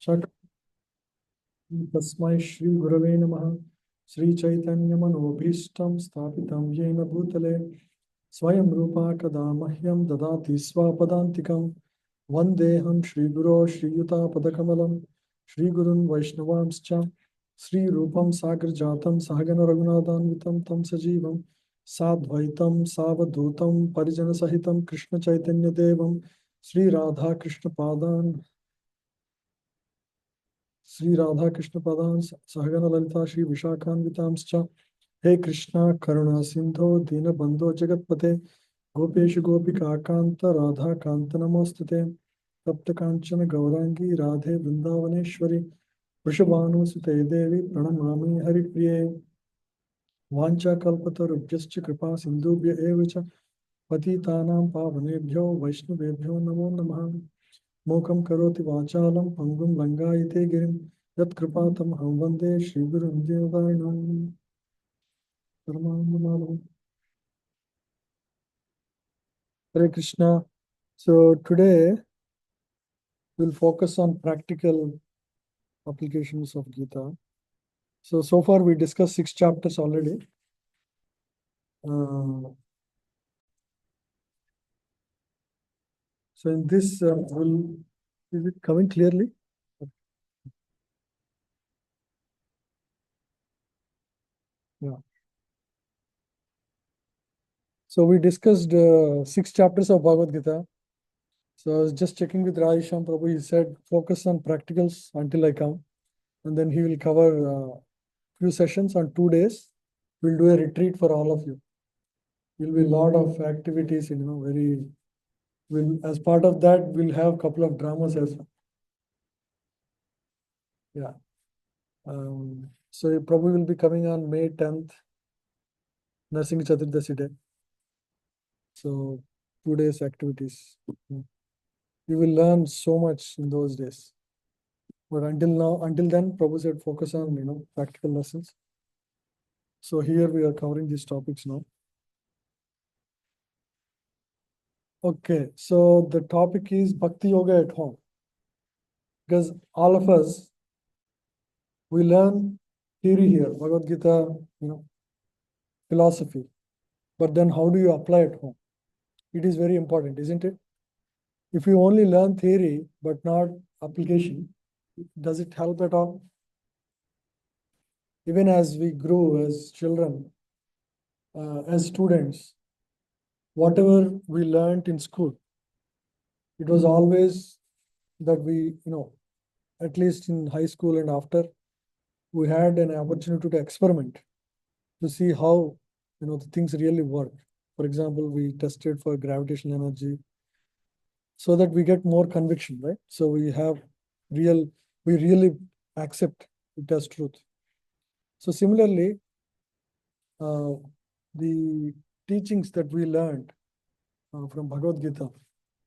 षट् तस्मै श्री गुरवे नमः। श्री चैतन्यमनोभीष्टं स्थापितं येन भूतले स्वयं रूपा कदा मह्यं ददाति स्वपदान्तिकं। वन्देऽहं श्रीगुरो श्रीयुतापदकमलं श्रीगुरुन् वैष्णवांश्च श्रीरूपं साग्रजातं सहगण रघुनाथान्वितं तं सजीवं साद्वैतं सावधूतं परिजनसहितं कृष्णचैतन्यदेवं श्रीराधाकृष्णपादान् श्री राधा कृष्ण पदां सहगण ललिता श्री विशाखान्वितांश्च। हे कृष्णा करुणा सिंधो दीनबंधो जगत्पते गोपेश गोपिका कांत राधा कांत नमोस्तुते। तप्त कांचन गौरांगी राधे वृंदावनेश्वरी वृषभानुसुते देवी प्रणमामि हरिप्रिये। वाञ्छाकल्पतरुभ्यश्च कृपा सिन्धुभ्य एव च पतितानां पावनेभ्यो वैष्णवेभ्यो नमो नमः। मूकं करोति वाचालं पङ्गुं लङ्घयते गिरिं यत्कृपातमहं वन्दे श्रीगुरुं देवतारिणाम्। Hare Krishna. So today we'll focus on practical applications of Gita. So far we discussed 6 chapters already. So in this, is it coming clearly? Yeah. So we discussed 6 chapters of Bhagavad Gita. So I was just checking with Radhesham Prabhu. He said focus on practicals until I come, and then he will cover few sessions on 2 days. We'll do a retreat for all of you. Will be a lot of activities, very. Will as part of that we'll have a couple of dramas as well. Yeah. So Prabhu will be coming on May 10th, Narsingh Chaturdashi day. So 2 days activities. You will learn so much in those days. But until then, Prabhu said focus on practical lessons. So here we are covering these topics now. Okay, so the topic is Bhakti Yoga at home. Because all of us, we learn theory here, Bhagavad Gita, philosophy. But then how do you apply at home? It is very important, isn't it? If you only learn theory but not application, does it help at all? Even as we grow as children, as students, whatever we learned in school, it was always that we, at least in high school and after, we had an opportunity to experiment to see how, the things really work. For example, we tested for gravitational energy so that we get more conviction, right? So we really accept it as truth. So similarly, the teachings that we learned from Bhagavad Gita,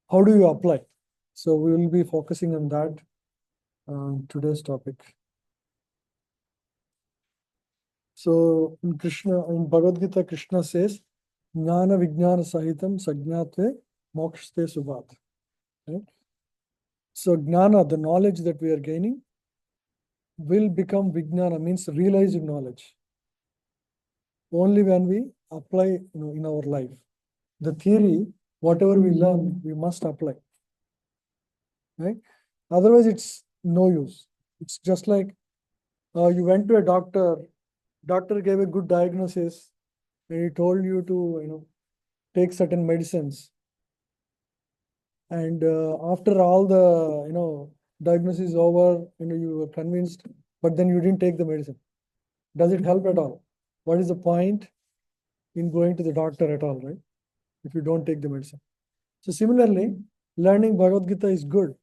how do you apply? So we will be focusing on that today's topic. So in Bhagavad Gita, Krishna says, Jnana Vijnana Sahitam Sajnatve Mokshte Subhat. Right? So Jnana, the knowledge that we are gaining, will become Vijnana, means realized knowledge, only when we apply in our life. The theory, whatever we learn, we must apply. Right? Otherwise, it's no use. It's just like you went to a doctor gave a good diagnosis, and he told you to take certain medicines. And after all the diagnosis is over, you were convinced, but then you didn't take the medicine. Does it help at all? What is the point in going to the doctor at all, right? If you don't take the medicine. So similarly, learning Bhagavad Gita is good,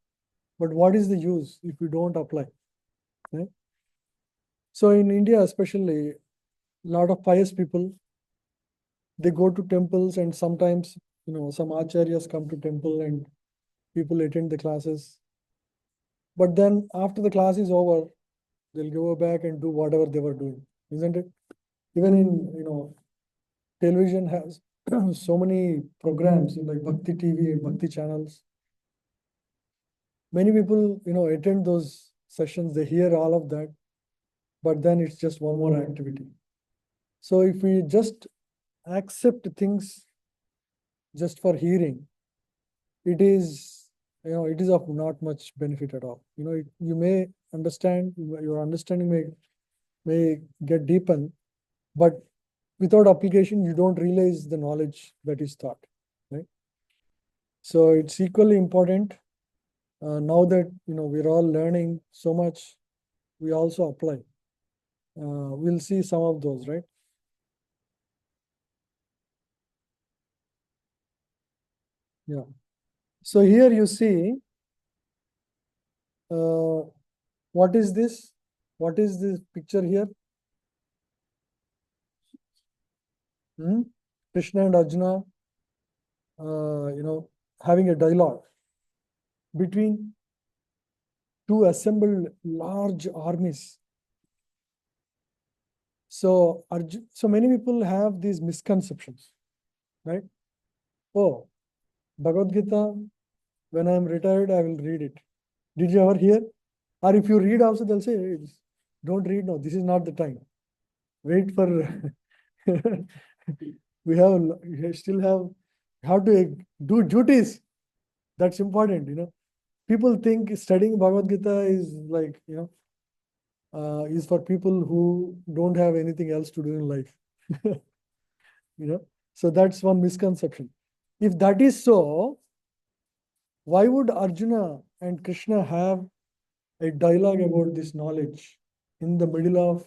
but what is the use if you don't apply? Right? So in India, especially, a lot of pious people, they go to temples, and sometimes some acharyas come to temple and people attend the classes. But then after the class is over, they'll go back and do whatever they were doing, isn't it? Even in television has so many programs like Bhakti TV and Bhakti channels. Many people attend those sessions, they hear all of that, but then it's just one more activity. So if we just accept things just for hearing, it is, it is of not much benefit at all. You may understand, your understanding may get deepened, but without application, you don't realize the knowledge that is taught, right? So it's equally important. Now that we're all learning so much, we also apply. We'll see some of those, right? Yeah. So here you see, what is this? What is this picture here? Krishna and Arjuna, having a dialogue between two assembled large armies. So many people have these misconceptions, right? Oh, Bhagavad Gita, when I'm retired, I will read it. Did you ever hear? Or if you read also, they'll say, don't read now. This is not the time. Wait for, we still have to do duties. That's important. People think studying Bhagavad Gita is like, is for people who don't have anything else to do in life. So that's one misconception. If that is so, why would Arjuna and Krishna have a dialogue about this knowledge in the middle of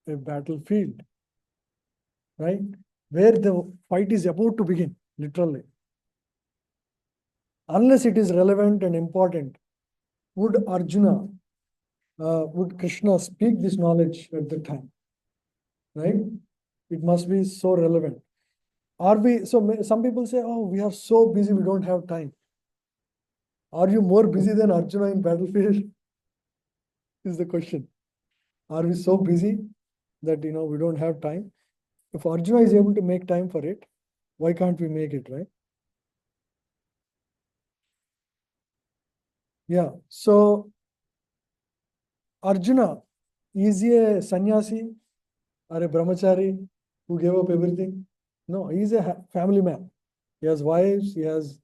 a battlefield, right? Where the fight is about to begin, literally. Unless it is relevant and important, would Krishna speak this knowledge at the time, right? It must be so relevant. Some people say, oh, we are so busy, we don't have time. Are you more busy than Arjuna in battlefield? Is the question. Are we so busy that we don't have time? If Arjuna is able to make time for it, why can't we make it, right? Yeah. So Arjuna, is he a sannyasi or a brahmachari who gave up everything? No, he's a family man. He has wives, he has,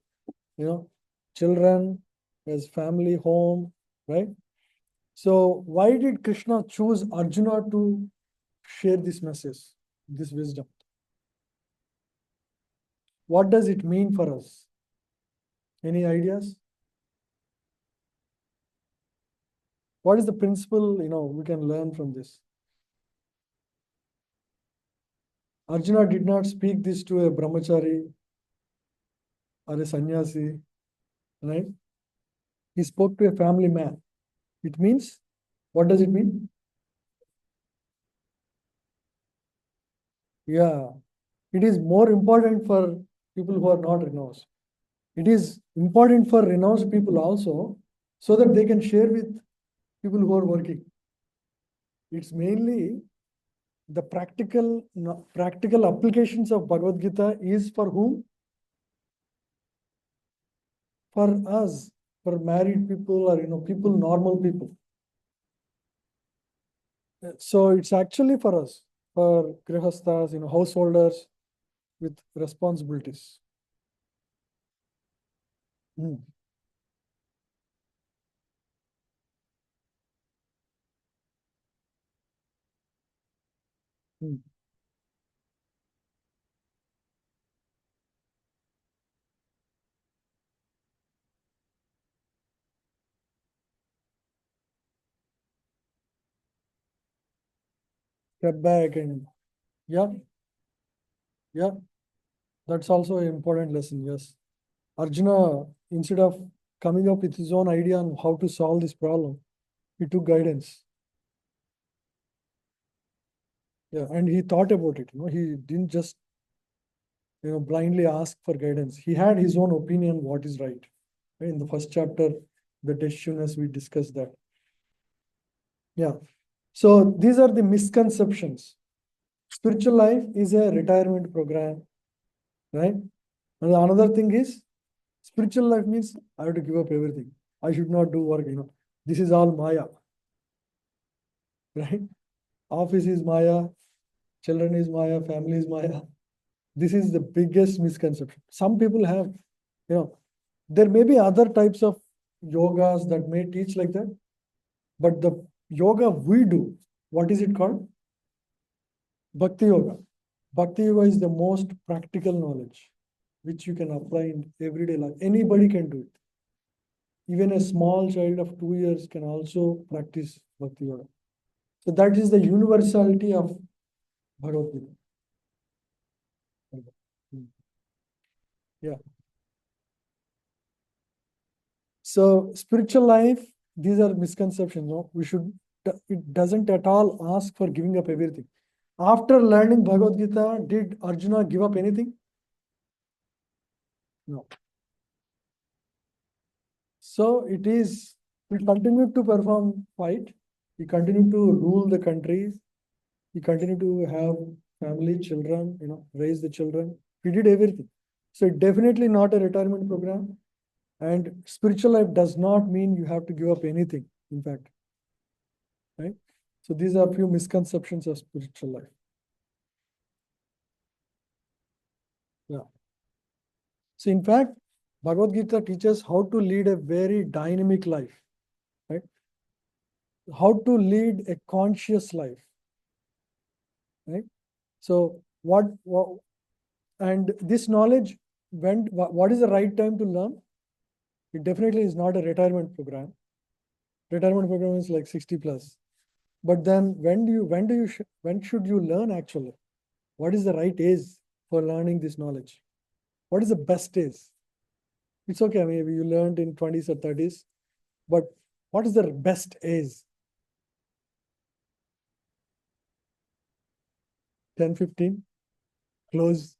children, he has family, home, right? So why did Krishna choose Arjuna to share this message, this wisdom? What does it mean for us? Any ideas? What is the principle, we can learn from this? Arjuna did not speak this to a brahmachari or a sannyasi, right? He spoke to a family man. It means, what does it mean? Yeah, it is more important for people who are not renounced. It is important for renounced people also, so that they can share with people who are working. It's mainly the practical applications of Bhagavad Gita is for whom? For us, for married people or people, normal people. So it's actually for us, for grihasthas, householders with responsibilities. Hmm. Hmm. Step back and yeah, yeah, that's also an important lesson. Yes, Arjuna, instead of coming up with his own idea on how to solve this problem, he took guidance. Yeah, and he thought about it. He didn't just blindly ask for guidance. He had his own opinion what is right. In the first chapter, the decisiveness, we discussed that. Yeah. So these are the misconceptions. Spiritual life is a retirement program, right? And another thing is, spiritual life means I have to give up everything. I should not do work. This is all Maya, right? Office is Maya, children is Maya, family is Maya. This is the biggest misconception. Some people have, there may be other types of yogas that may teach like that, but the yoga we do, what is it called? Bhakti yoga. Bhakti yoga is the most practical knowledge which you can apply in everyday life. Anybody can do it. Even a small child of 2 years can also practice Bhakti yoga. So that is the universality of Bhagavad Gita. Yeah. So spiritual life, these are misconceptions. No, it doesn't at all ask for giving up everything. After learning Bhagavad Gita, did Arjuna give up anything? No. So it is, he continued to perform fight. He continued to rule the countries. He continued to have family, children, raise the children. He did everything. So definitely not a retirement program. And spiritual life does not mean you have to give up anything, in fact. Right? So these are a few misconceptions of spiritual life. Yeah. So in fact, Bhagavad Gita teaches how to lead a very dynamic life, right? How to lead a conscious life, right? So and this knowledge, what is the right time to learn? It definitely is not a retirement program. Retirement program is like 60 plus. But then when should you learn actually? What is the right age for learning this knowledge? What is the best age? It's okay, maybe you learned in 20s or 30s, but what is the best age? 10, 15, close,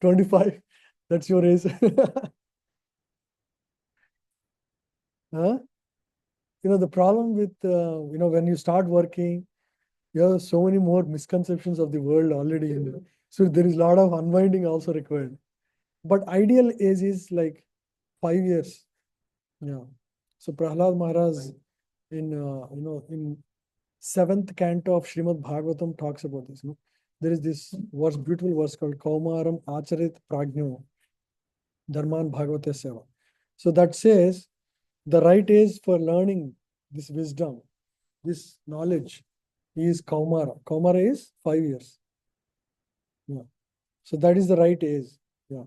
25. That's your age. Huh? The problem with, when you start working, you have so many more misconceptions of the world already in there. So there is a lot of unwinding also required. But ideal age is like 5 years. Yeah. So Prahlad Maharaj in seventh canto of Srimad Bhagavatam talks about this. There is this verse, beautiful verse called Kaumaram Acharit Prajno Dharman Bhagavata Seva. So that says the right age for learning this wisdom, this knowledge is Kaumara. Kaumara is 5 years. Yeah. So that is the right age. Yeah.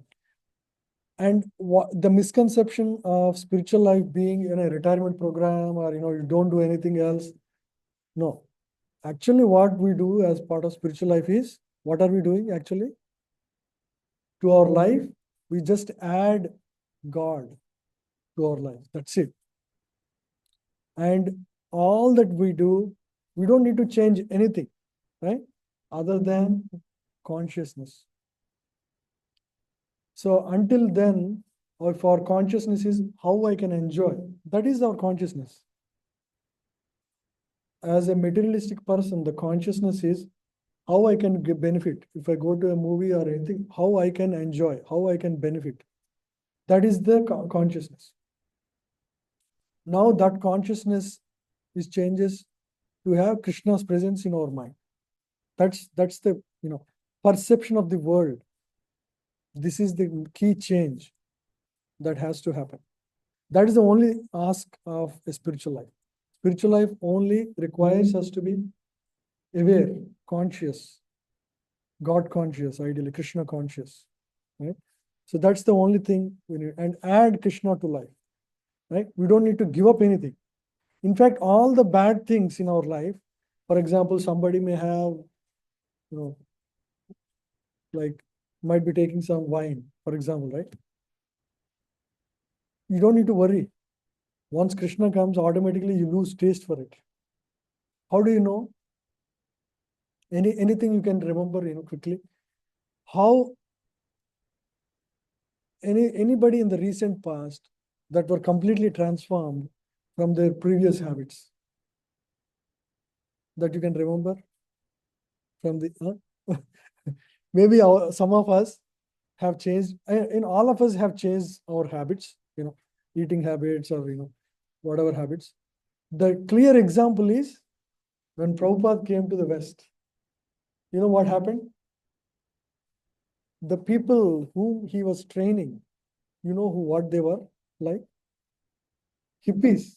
And the misconception of spiritual life being in a retirement program or you don't do anything else. No. Actually, what we do as part of spiritual life is, what are we doing actually? To our life, we just add God to our life. That's it. And all that we do, we don't need to change anything, right? Other than consciousness. So until then, or for consciousness is how I can enjoy. That is our consciousness. As a materialistic person, the consciousness is how I can benefit. If I go to a movie or anything, how I can enjoy, how I can benefit. That is the consciousness. Now that consciousness is changes to have Krishna's presence in our mind. That's the perception of the world. This is the key change that has to happen. That is the only ask of a spiritual life. Spiritual life only requires us to be aware, conscious, God conscious, ideally Krishna conscious, right? So that's the only thing we need, and add Krishna to life, right? We don't need to give up anything. In fact, all the bad things in our life, for example, somebody may have, like might be taking some wine, for example, right? You don't need to worry. Once Krishna comes, automatically you lose taste for it. How do you know? Anything you can remember, quickly? How anybody in the recent past that were completely transformed from their previous habits that you can remember from the maybe some of us have changed, and all of us have changed our habits, eating habits or whatever habits. The clear example is when Prabhupada came to the West. You know what happened? The people whom he was training, what they were like? Hippies.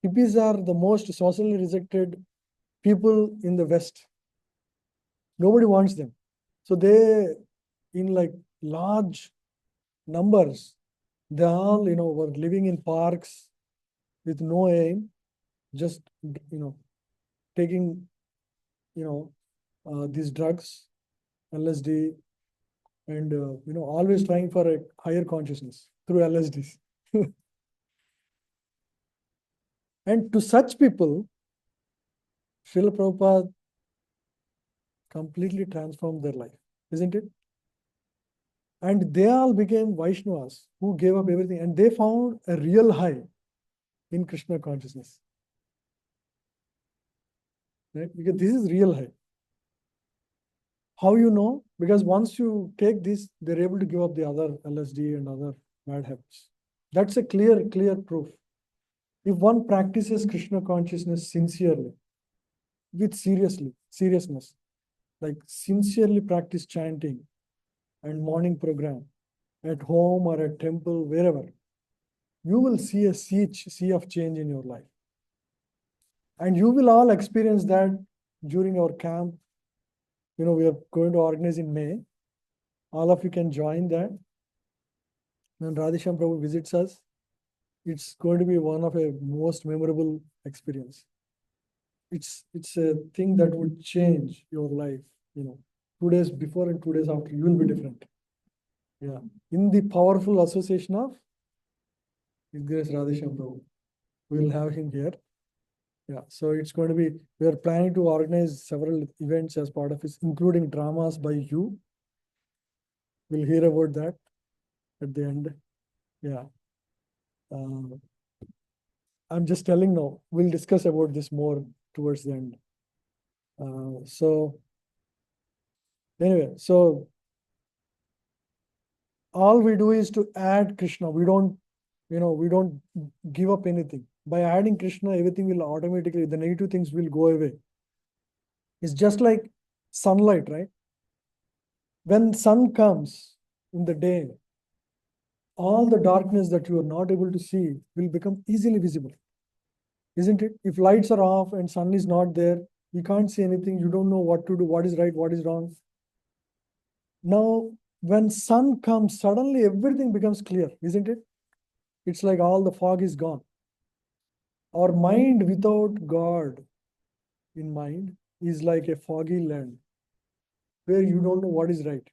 Hippies are the most socially rejected people in the West. Nobody wants them. So they, in like large numbers, they all, were living in parks with no aim, just, taking, these drugs, LSD, and, always trying for a higher consciousness through LSDs. And to such people, Srila Prabhupada completely transformed their life, isn't it? And they all became Vaishnavas who gave up everything, and they found a real high in Krishna consciousness. Right? Because this is real high. How you know? Because once you take this, they're able to give up the other LSD and other bad habits. That's a clear proof. If one practices Krishna consciousness sincerely, with seriousness, like sincerely practice chanting and morning program at home or at temple, wherever, you will see a sea of change in your life. And you will all experience that during our camp. We are going to organize in May. All of you can join that. When Radhesham Prabhu visits us, it's going to be one of a most memorable experience. It's a thing that would change your life. 2 days before and 2 days after, you will be different. Yeah. In the powerful association of His Grace Radhesham Prabhu. We will have him here. Yeah. So it's going to be, we are planning to organize several events as part of it, including dramas by you. We'll hear about that at the end. Yeah. I'm just telling now. We'll discuss about this more towards the end. So anyway, so all we do is to add Krishna. We don't give up anything. By adding Krishna, everything will automatically, the negative things will go away. It's just like sunlight, right? When sun comes in the day, all the darkness that you are not able to see will become easily visible. Isn't it? If lights are off and sun is not there, you can't see anything. You don't know what to do, what is right, what is wrong. Now, when sun comes, suddenly everything becomes clear, isn't it? It's like all the fog is gone. Our mind without God in mind is like a foggy land where you don't know what is right.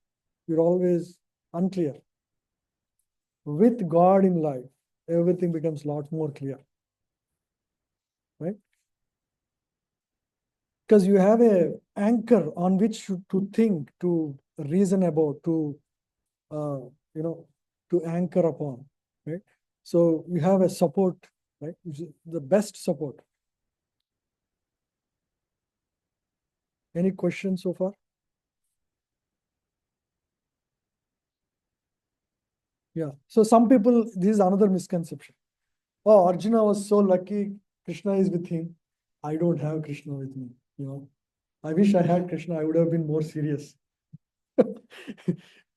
You're always unclear. With God in life, everything becomes a lot more clear. Right? Because you have a anchor on which to think, to reason about, to to anchor upon. Right? So you have a support, right? Which is the best support. Any questions so far? Yeah. So some people, this is another misconception. Oh, Arjuna was so lucky, Krishna is with him. I don't have Krishna with me. I wish I had Krishna, I would have been more serious.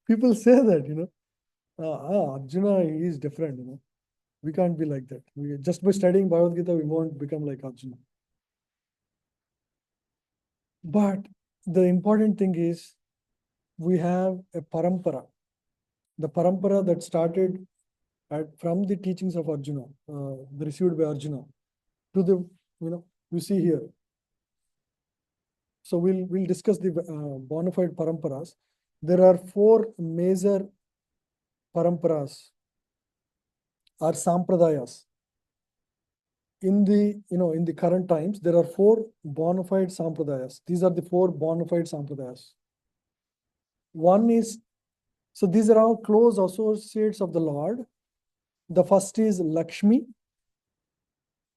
People say that, Arjuna is different, We can't be like that. Just by studying Bhagavad Gita, we won't become like Arjuna. But the important thing is we have a parampara. The parampara that started from the teachings of Arjuna, received by Arjuna, to the, you see here. So we'll discuss the bona fide paramparas. There are 4 major paramparas or sampradayas. In the current times, there are 4 bona fide sampradayas. These are the 4 bona fide sampradayas. One is, so these are all close associates of the Lord. The first is Lakshmi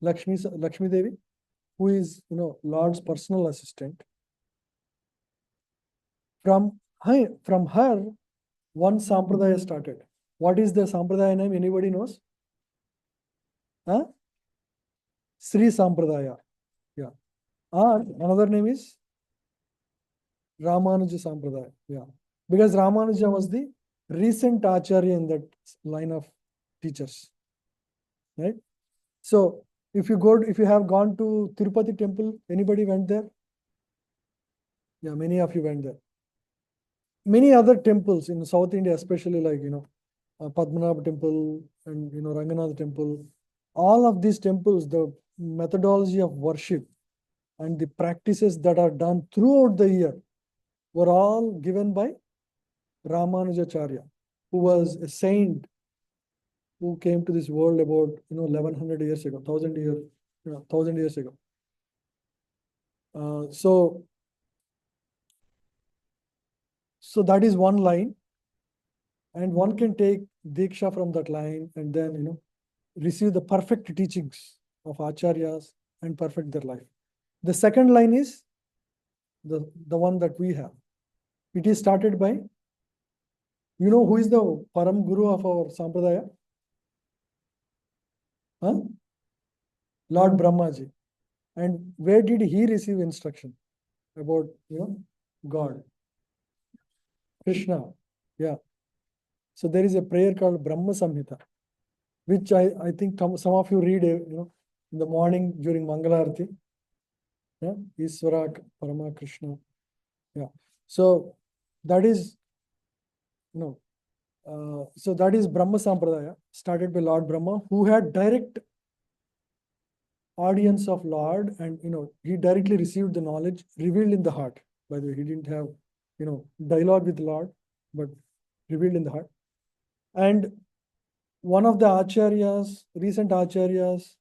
Devi, who is, Lord's personal assistant. From her, one sampradaya started. What is the sampradaya name? Anybody knows? Huh? Sri Sampradaya. Yeah. And another name is Ramanuja Sampradaya. Yeah. Because Ramanuja was the recent Acharya in that line of teachers. Right? So if you have gone to Tirupati temple, anybody went there? Yeah, many of you went there. Many other temples in South India, especially like, Padmanabha temple and, Ranganath temple, all of these temples, the methodology of worship and the practices that are done throughout the year were all given by Ramanujacharya, who was a saint who came to this world about, 1100 years ago, 1000 years ago. So that is one line, and one can take Diksha from that line and then, receive the perfect teachings of Acharyas and perfect their life. The second line is the one that we have. It is started by, who is the Param Guru of our Sampradaya? Huh? Lord Brahmaji. And where did he receive instruction about, God? Krishna. Yeah. So there is a prayer called Brahma Samhita, which I think some of you read, in the morning during Mangalarati. Yeah. Iswara Parama Krishna. Yeah. So that is, so that is Brahma Sampradaya, started by Lord Brahma, who had direct audience of Lord, and he directly received the knowledge revealed in the heart. By the way, he didn't have dialogue with Lord, but revealed in the heart. And one of the acharyas, recent acharyas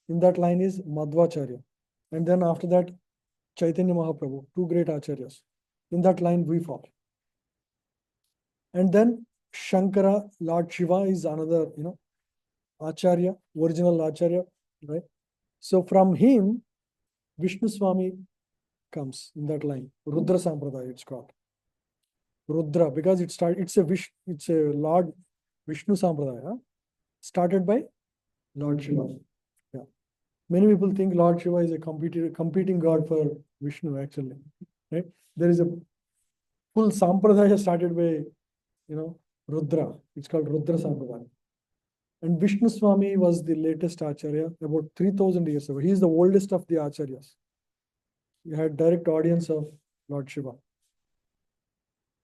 in that line is Madhvacharya, and then after that Chaitanya Mahaprabhu, two great acharyas. In that line we fall. And then Shankara, Lord Shiva is another acharya, original acharya, right? So from him Vishnu Swami comes in that line. Rudra Sampradaya it's called. Rudra, because it's a Lord Vishnu Sampradaya started by Lord Shiva. Yeah. Many people think Lord Shiva is a competing god for Vishnu, actually. Right? There is a full Sampradaya started by, Rudra. It's called Rudra Sampradaya. And Vishnu Swami was the latest Acharya about 3000 years ago. He is the oldest of the Acharyas. He had direct audience of Lord Shiva.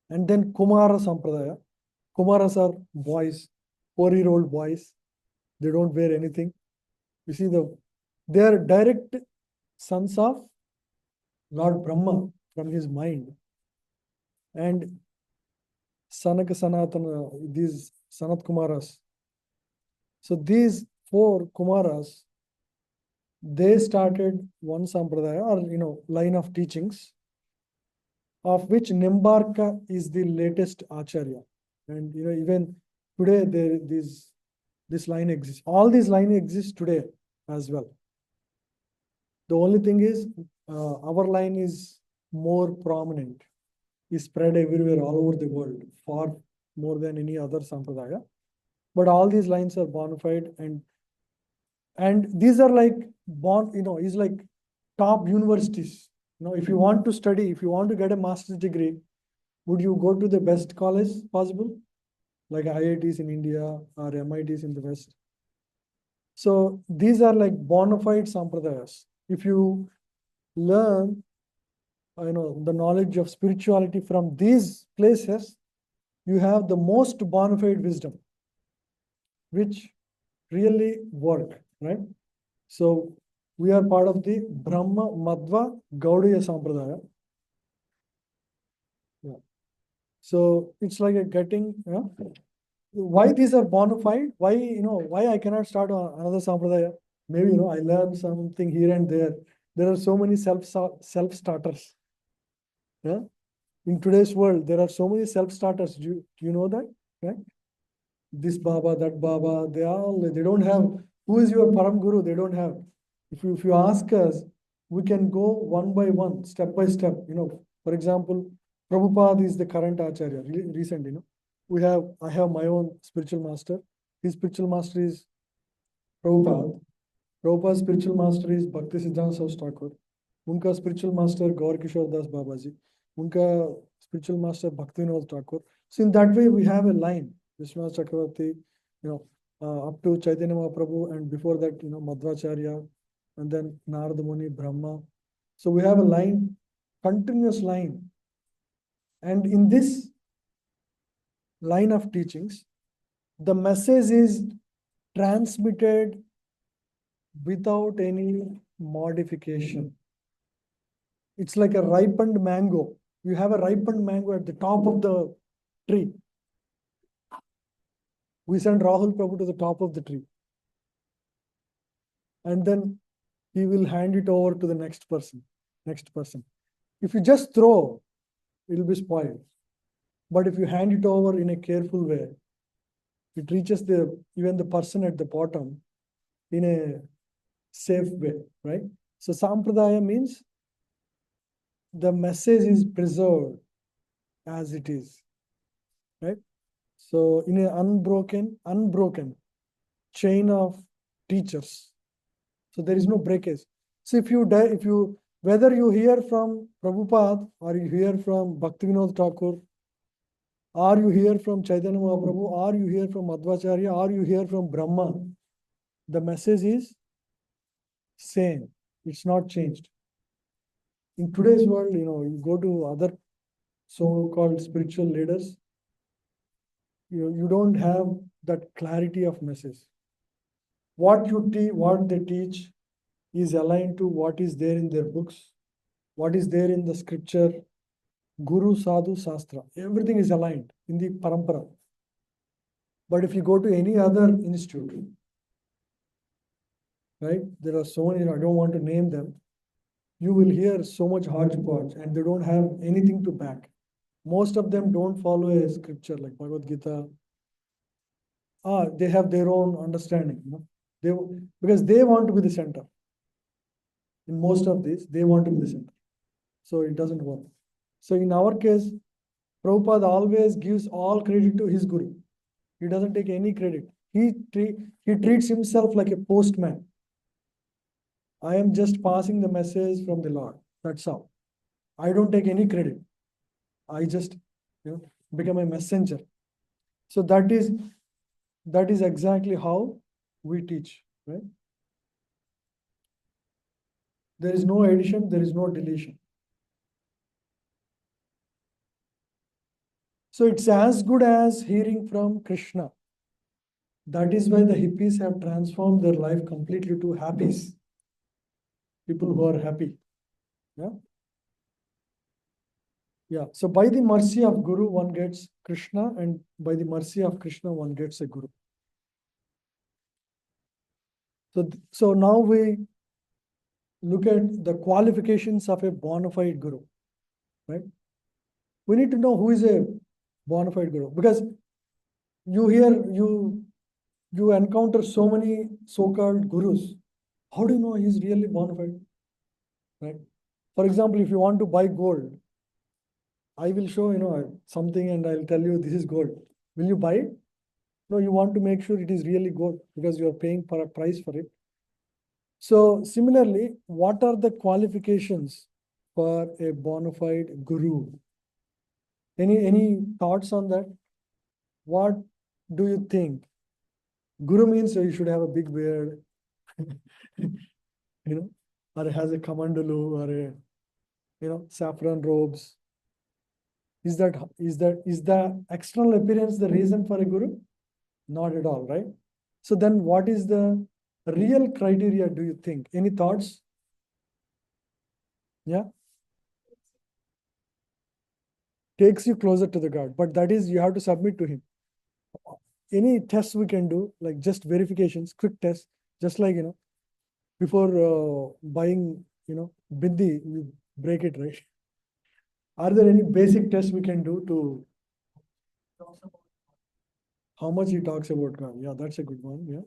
And then Kumara Sampradaya. Kumaras are boys, 4-year-old boys. They don't wear anything. You see, they are direct sons of Lord Brahma from his mind. And Sanaka Sanatana, these Sanat Kumaras. So these 4 Kumaras, they started one Sampradaya or, line of teachings, of which Nimbarka is the latest Acharya. And, even today, this line exists. All these lines exist today as well. The only thing is, our line is more prominent, is spread everywhere, all over the world, far more than any other Sampradaya. But all these lines are bona fide, and these are like is like top universities. If you want to study, if you want to get a master's degree, would you go to the best college possible? Like IITs in India or MITs in the West. So these are like bona fide Sampradayas. If you learn, the knowledge of spirituality from these places, you have the most bona fide wisdom, which really work, right? So we are part of the Brahma Madhva Gaudiya Sampradaya. Yeah. So it's like a getting, why these are bona fide? Why I cannot start another Sampradaya? Maybe, I learn something here and there. There are so many self-starters. Yeah. In today's world, there are so many self-starters. Do you know that? Right? This Baba, that Baba, they don't have, who is your Param Guru? They don't have. If you ask us, we can go one by one, step by step. For example, Prabhupada is the current Acharya, recent, I have my own spiritual master. His spiritual master is Prabhupada. Prabhupada's spiritual master is Bhakti Siddhanta Saraswati Thakur. उनका spiritual master गौर किशोर दास बाबा जी. उनका spiritual master Bhakti Vinod Thakur. So in that way we have a line. Vishwanath Chakravarti, up to Chaitanya Mahaprabhu, and before that, Madhvacharya, and then Narada Muni, Brahma. So we have a line, continuous line. And in this line of teachings, the message is transmitted without any modification. It's like a ripened mango. You have a ripened mango at the top of the tree. We send Rahul Prabhu to the top of the tree. And then he will hand it over to the next person. If you just throw, it will be spoiled. But if you hand it over in a careful way, it reaches even the person at the bottom in a safe way, right? So Sampradaya means the message is preserved as it is, right? So in an unbroken chain of teachers. So there is no breakage. So whether you hear from Prabhupada, or you hear from Bhakti Vinod Thakur, or you hear from Chaitanya Mahaprabhu, or you hear from Madhvacharya, or you hear from Brahma, the message is same. It's not changed. In today's world, you go to other so-called spiritual leaders, you don't have that clarity of message. What they teach is aligned to what is there in their books, what is there in the scripture, Guru, Sadhu, Shastra. Everything is aligned in the parampara. But if you go to any other institute, right, there are so many, I don't want to name them, you will hear so much hodgepodge, and they don't have anything to back. Most of them don't follow a scripture like Bhagavad Gita. They have their own understanding, because they want to be the center. In most of these, they want to be the center. So it doesn't work. So in our case, Prabhupada always gives all credit to his guru. He doesn't take any credit. He treats himself like a postman. I am just passing the message from the Lord. That's all. I don't take any credit. I just become a messenger. So that is exactly how we teach, right? There is no addition, there is no deletion. So it's as good as hearing from Krishna. That is why the hippies have transformed their life completely to happies. People who are happy. Yeah. So by the mercy of Guru, one gets Krishna, and by the mercy of Krishna, one gets a Guru. So now we look at the qualifications of a bona fide Guru, right? We need to know who is a bona fide Guru, because you encounter so many so-called gurus. How do you know he's really bona fide? Right? For example, if you want to buy gold, I will show something and I'll tell you this is gold. Will you buy it? No, you want to make sure it is really gold because you are paying for a price for it. So similarly, what are the qualifications for a bona fide guru? Any thoughts on that? What do you think? Guru means you should have a big beard, or has a kamandalu, or saffron robes. Is the external appearance the reason for a guru? Not at all, right? So then what is the real criteria, do you think? Any thoughts? Yeah. Takes you closer to the God, but that is, you have to submit to him. Any tests we can do, like just verifications, quick tests, just like, before buying, biddi, you break it, right? Are there any basic tests we can do to how much he talks about God? Yeah, that's a good one. Yeah.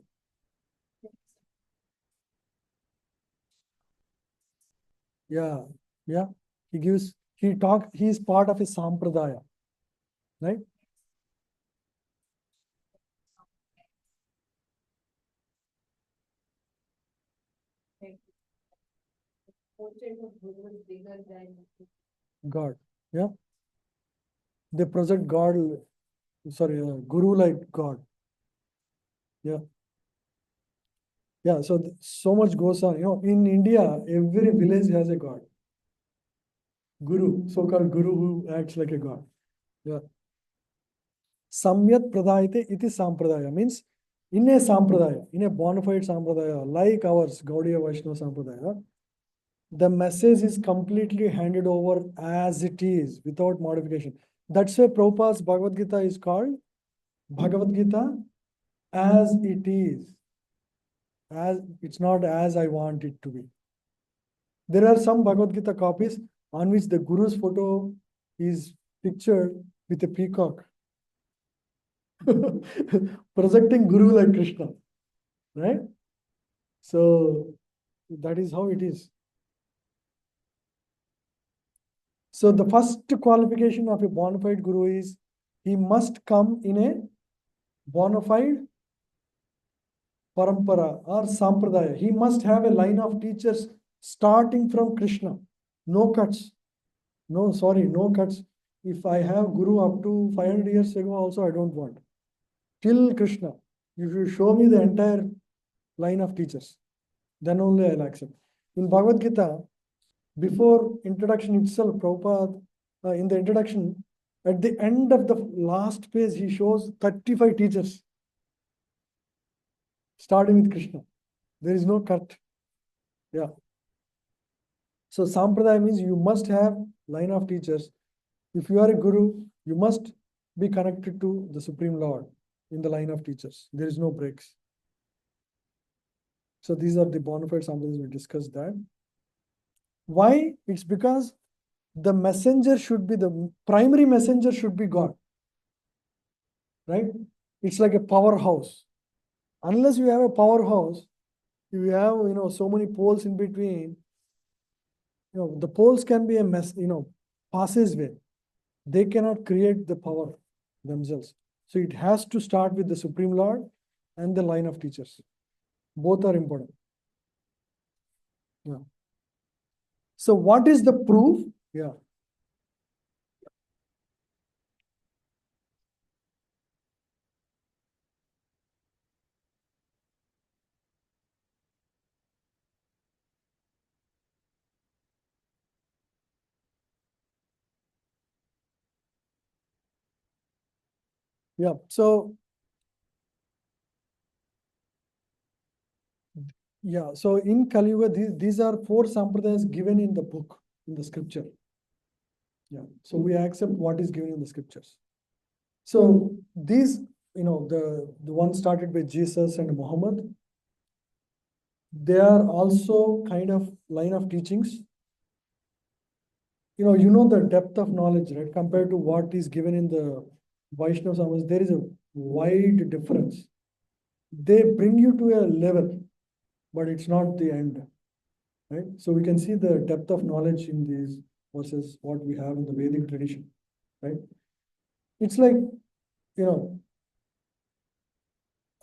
Yeah. Yeah. He is part of his sampradaya, right? God. Yeah. They project God, sorry, Guru like God. Yeah. Yeah. So so much goes on. In India, every village has a God. Guru, so-called Guru who acts like a God. Yeah. Samyat pradayate iti sampradaya means in a sampradaya, in a bona fide sampradaya, like ours, Gaudiya Vaishnava sampradaya, the message is completely handed over as it is without modification. That's why Prabhupada's Bhagavad Gita is called Bhagavad Gita as it is. As it's not as I want it to be. There are some Bhagavad Gita copies on which the Guru's photo is pictured with a peacock. Projecting Guru like Krishna, right? So that is how it is. So the first qualification of a bona fide Guru is he must come in a bona fide parampara or sampradaya. He must have a line of teachers starting from Krishna. No cuts. No, sorry, no cuts. If I have Guru up to 500 years ago, also I don't want. Till Krishna. If you show me the entire line of teachers, then only I'll accept. In Bhagavad Gita, before introduction itself, Prabhupada, in the introduction, at the end of the last page, he shows 35 teachers, starting with Krishna. There is no cut. Yeah. So Sampradaya means you must have line of teachers. If you are a guru, you must be connected to the Supreme Lord in the line of teachers. There is no breaks. So these are the bona fide sampradayas. We discussed that. Why? It's because the messenger should be the primary messenger should be God. Right? It's like a powerhouse. Unless you have a powerhouse, you have so many poles in between. The poles can be a passageway. They cannot create the power themselves. So it has to start with the Supreme Lord and the line of teachers. Both are important. Yeah. So what is the proof? Yeah. Yeah. So yeah. So in Kali Yuga, these are 4 sampradayas given in the book, in the scripture. Yeah. So we accept what is given in the scriptures. So these, the one started by Jesus and Muhammad, they are also kind of line of teachings. The depth of knowledge, right? Compared to what is given in the Vaishnava Samas, there is a wide difference. They bring you to a level, but it's not the end, right? So we can see the depth of knowledge in these versus what we have in the Vedic tradition, right? It's like,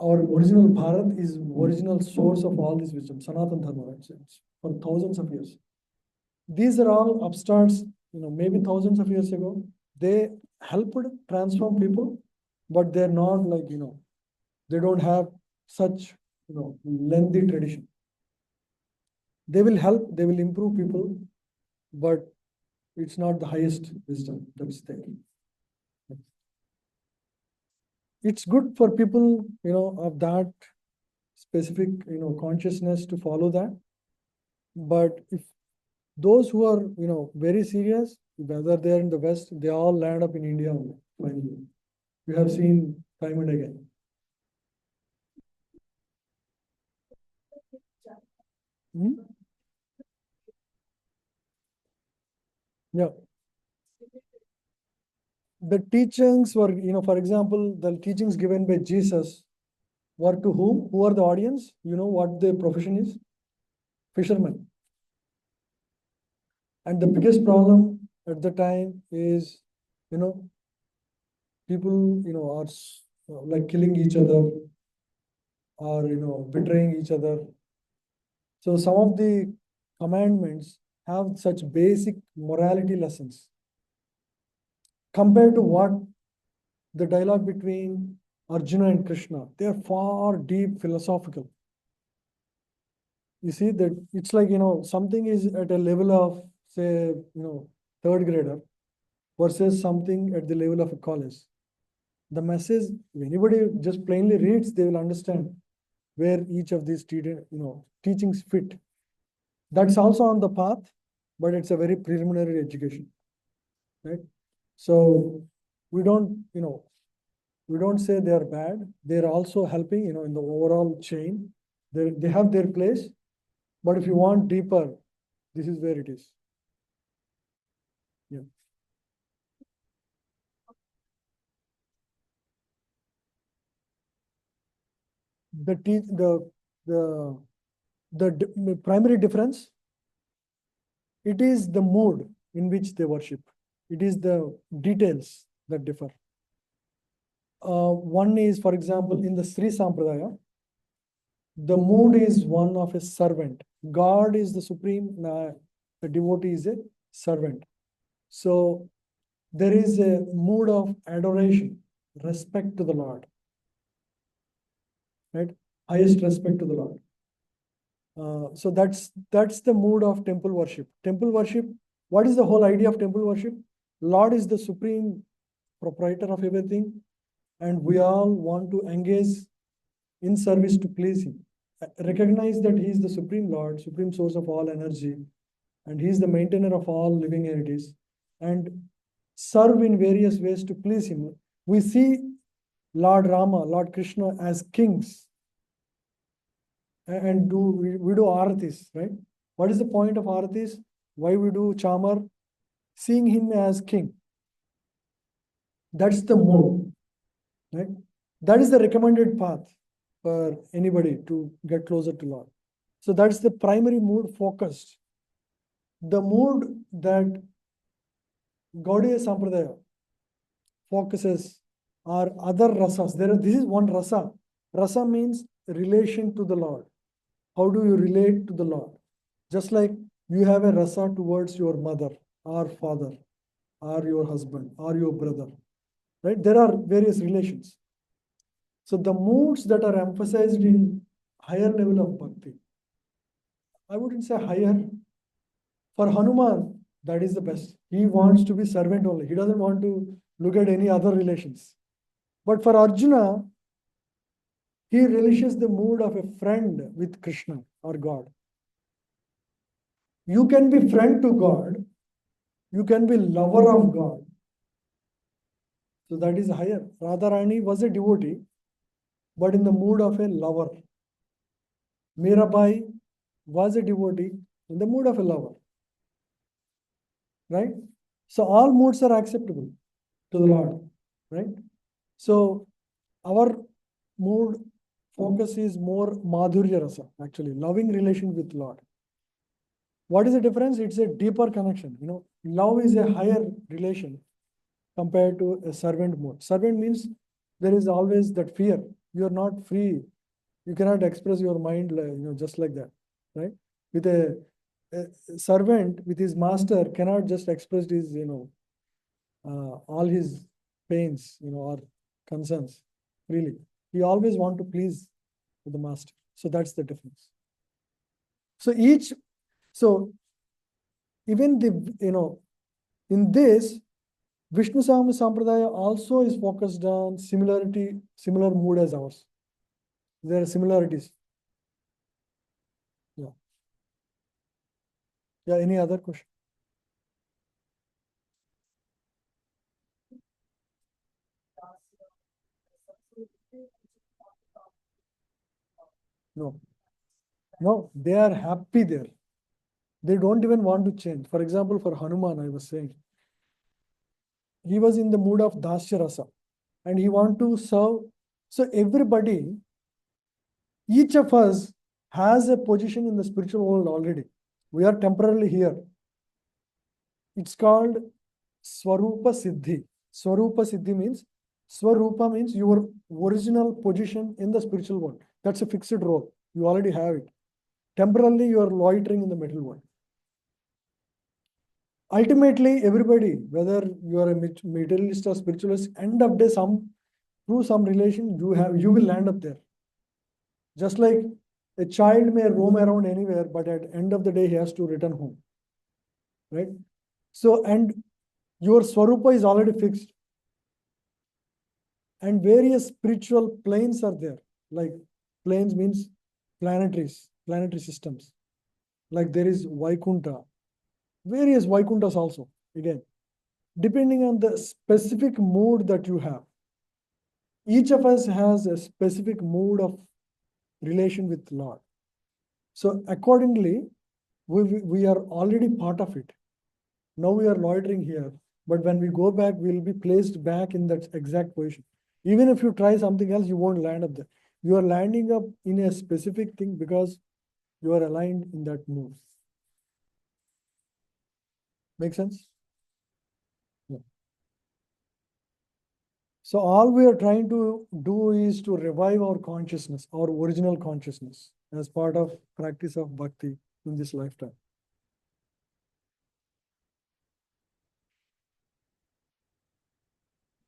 our original Bharat is original source of all this wisdom, Sanatan Dharma, right? It's for thousands of years. These are all upstarts, maybe thousands of years ago. They helped transform people, but they're not like, they don't have such, lengthy tradition. They will help, they will improve people, but it's not the highest wisdom that's there. It's good for people, of that specific, consciousness to follow that. But if those who are, very serious, whether they're in the West, they all land up in India only, finally. We have seen time and again. Hmm? Yeah. The teachings were, for example, the teachings given by Jesus were to whom? Who are the audience? You know what the profession is? Fishermen. And the biggest problem at the time is, people, are like killing each other or, betraying each other. So some of the commandments have such basic morality lessons compared to what the dialogue between Arjuna and Krishna. They are far deep philosophical. You see that it's like, something is at a level of, say, third grader versus something at the level of a college. The message, if anybody just plainly reads, they will understand where each of these teachings fit. That's also on the path, but it's a very preliminary education, right? So we don't, we don't say they are bad. They're also helping, in the overall chain. They have their place, but if you want deeper, this is where it is. Yeah. The primary difference, it is the mood in which they worship. It is the details that differ. One is, for example, in the Sri Sampradaya, the mood is one of a servant. God is the supreme, the devotee is a servant. So there is a mood of adoration, respect to the Lord, right? Highest respect to the Lord. So that's the mood of temple worship. Temple worship, what is the whole idea of temple worship? Lord is the supreme proprietor of everything, and we all want to engage in service to please him. Recognize that he is the supreme Lord, supreme source of all energy, and he is the maintainer of all living entities, and serve in various ways to please him. We see Lord Rama, Lord Krishna as kings, and we do aratis, right? What is the point of aratis? Why we do chamar? Seeing him as king. That's the mood, right? That is the recommended path for anybody to get closer to Lord. So that's the primary mood focused. The mood that Gaudiya Sampradaya focuses are other rasas. This is one rasa. Rasa means relation to the Lord. How do you relate to the Lord? Just like you have a rasa towards your mother or father or your husband or your brother, right? There are various relations. So the moods that are emphasized in higher level of bhakti, I wouldn't say higher. For Hanuman, that is the best. He wants to be servant only. He doesn't want to look at any other relations. But for Arjuna, he relishes the mood of a friend with Krishna or God. You can be friend to God. You can be lover of God. So that is higher. Radharani was a devotee, but in the mood of a lover. Mirabai was a devotee in the mood of a lover. Right? So all moods are acceptable to the Lord. Right? So our mood focus is more madhurya rasa, actually, loving relation with Lord. What is the difference? It's a deeper connection. Love is a higher relation compared to a servant mode. Servant means there is always that fear. You are not free. You cannot express your mind, just like that, right? With a servant, with his master, cannot just express his, all his pains, or concerns freely. He always want to please the master. So that's the difference. So even in this, Vishnu Sampradaya also is focused on similar mood as ours. There are similarities. Yeah. Yeah, any other question? No. No, they are happy there. They don't even want to change. For example, for Hanuman, I was saying, he was in the mood of Dasya Rasa and he want to serve. So everybody, each of us has a position in the spiritual world already. We are temporarily here. It's called Swarupa Siddhi. Swarupa Siddhi means, Swarupa means your original position in the spiritual world. That's a fixed role. You already have it. Temporarily, you are loitering in the material world. ultimately, everybody, whether you are a materialist or spiritualist, end of day, through some relation, you will land up there. Just like a child may roam around anywhere, but at end of the day, he has to return home. Right? So, and your Swarupa is already fixed. And various spiritual planes are there. Like planes means planetary systems. Like there is Vaikunta, various Vaikuntas also, again, depending on the specific mood that you have. Each of us has a specific mood of relation with Lord. So accordingly, we are already part of it. Now we are loitering here, but when we go back, we'll be placed back in that exact position. Even if you try something else, you won't land up there. You are landing up in a specific thing because you are aligned in that mood. Make sense? Yeah. So all we are trying to do is to revive our consciousness, our original consciousness, as part of practice of bhakti in this lifetime.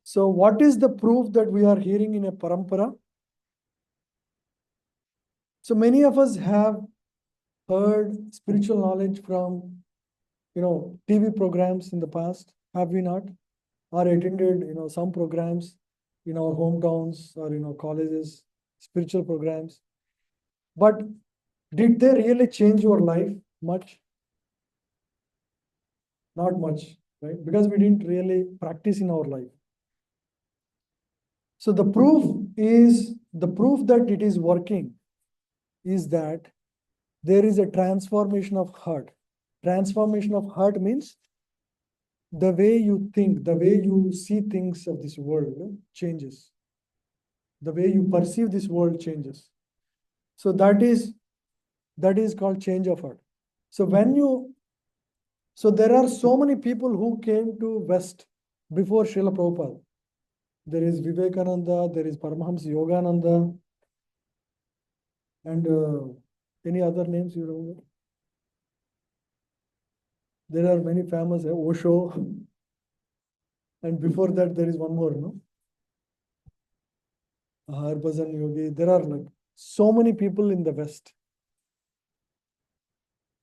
So what is the proof that we are hearing in a parampara? So many of us have heard spiritual knowledge from, TV programs in the past, have we not? Or attended, some programs in our hometowns or, colleges, spiritual programs. But did they really change your life much? Not much, right? Because we didn't really practice in our life. So the proof that it is working is that there is a transformation of heart. Transformation of heart means the way you think, the way you see things of this world changes. The way you perceive this world changes. So that is called change of heart. So there are so many people who came to West before Srila Prabhupada. There is Vivekananda, there is Paramahamsa Yogananda, and any other names you remember? There are many famous, Osho, and before that there is one more, no? Harbhajan Yogi. There are like so many people in the West,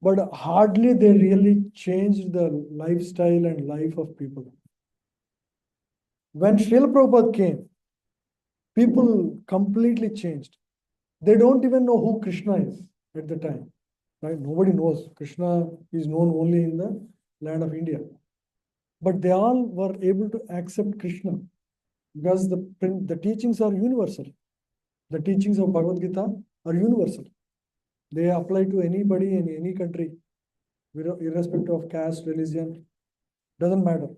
but hardly they really changed the lifestyle and life of people. When Srila Prabhupada came, people completely changed. They don't even know who Krishna is at the time. Right? Nobody knows. Krishna is known only in the land of India. But they all were able to accept Krishna because the teachings are universal. The teachings of Bhagavad Gita are universal. They apply to anybody in any country, irrespective of caste, religion, doesn't matter.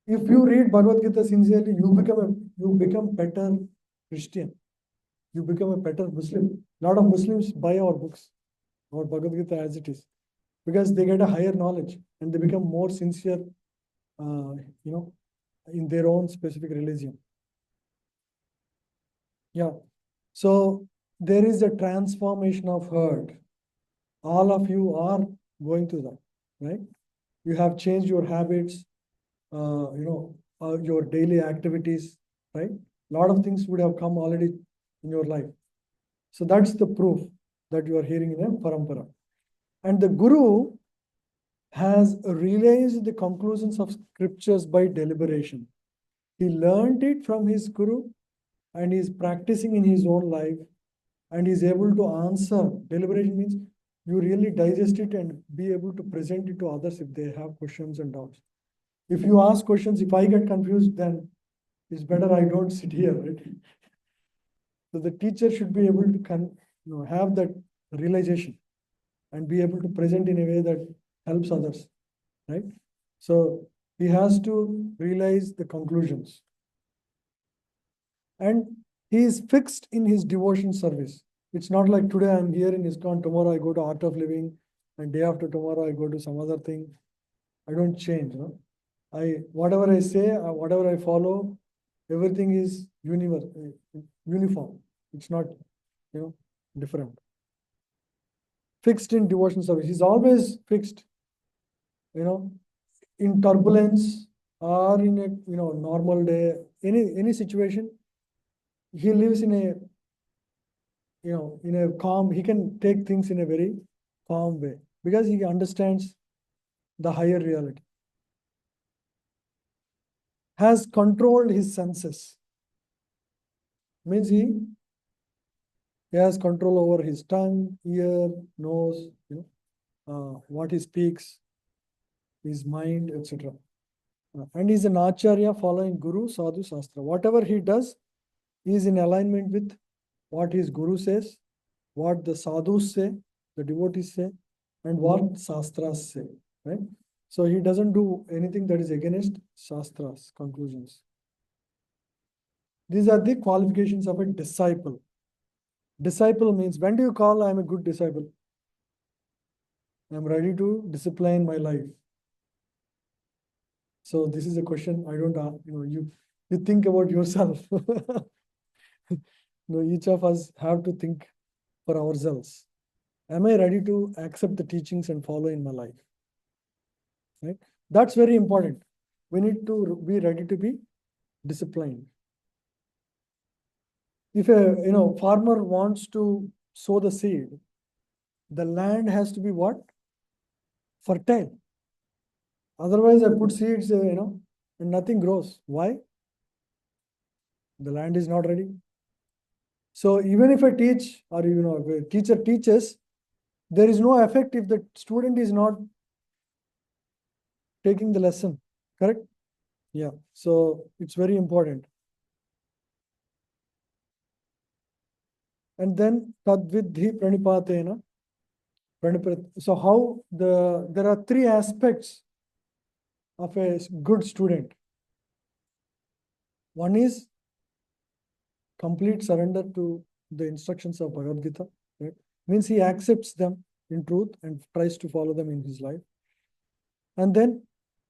If you read Bhagavad Gita sincerely, you become better Christian. You become a better Muslim. A lot of Muslims buy our books, our Bhagavad Gita as it is, because they get a higher knowledge and they become more sincere, in their own specific religion. Yeah. So there is a transformation of heart. All of you are going through that, right? You have changed your habits, your daily activities, right? A lot of things would have come already in your life. So that's the proof that you are hearing in a parampara. And the Guru has realized the conclusions of scriptures by deliberation. He learned it from his Guru and is practicing in his own life and is able to answer. Deliberation means you really digest it and be able to present it to others if they have questions and doubts. If you ask questions, if I get confused, then it's better I don't sit here, right? So the teacher should be able to have that realization and be able to present in a way that helps others, right? So he has to realize the conclusions. And he is fixed in his devotion service. It's not like today I'm here in ISKCON, tomorrow I go to Art of Living, and day after tomorrow I go to some other thing. I don't change. Whatever I say, whatever I follow, everything is uniform. It's not, different. Fixed in devotion service. He's always fixed. in turbulence or in a normal day, any situation, he lives in a in a calm. He can take things in a very calm way because he understands the higher reality. Has controlled his senses means he has control over his tongue, ear, nose, what he speaks, his mind, etc. And he's an acharya following Guru, Sadhu, Shastra. Whatever he does, he is in alignment with what his Guru says, what the sadhus say, the devotees say, and what Shastras say. Right? So he doesn't do anything that is against Shastras conclusions. These are the qualifications of a disciple. Disciple means, when do you call I am a good disciple? I am ready to discipline my life. So this is a question I don't ask. You think about yourself. Each of us have to think for ourselves. Am I ready to accept the teachings and follow in my life? Right? That's very important. We need to be ready to be disciplined. If a farmer wants to sow the seed, the land has to be what? Fertile. Otherwise, I put seeds, and nothing grows. Why? The land is not ready. So even if I teach, or if a teacher teaches, there is no effect if the student is not taking the lesson. Correct? Yeah. So it's very important. And then tadvidhi pranipatena. So how there are three aspects of a good student. One is complete surrender to the instructions of Bhagavad Gita. Right? Means he accepts them in truth and tries to follow them in his life. And then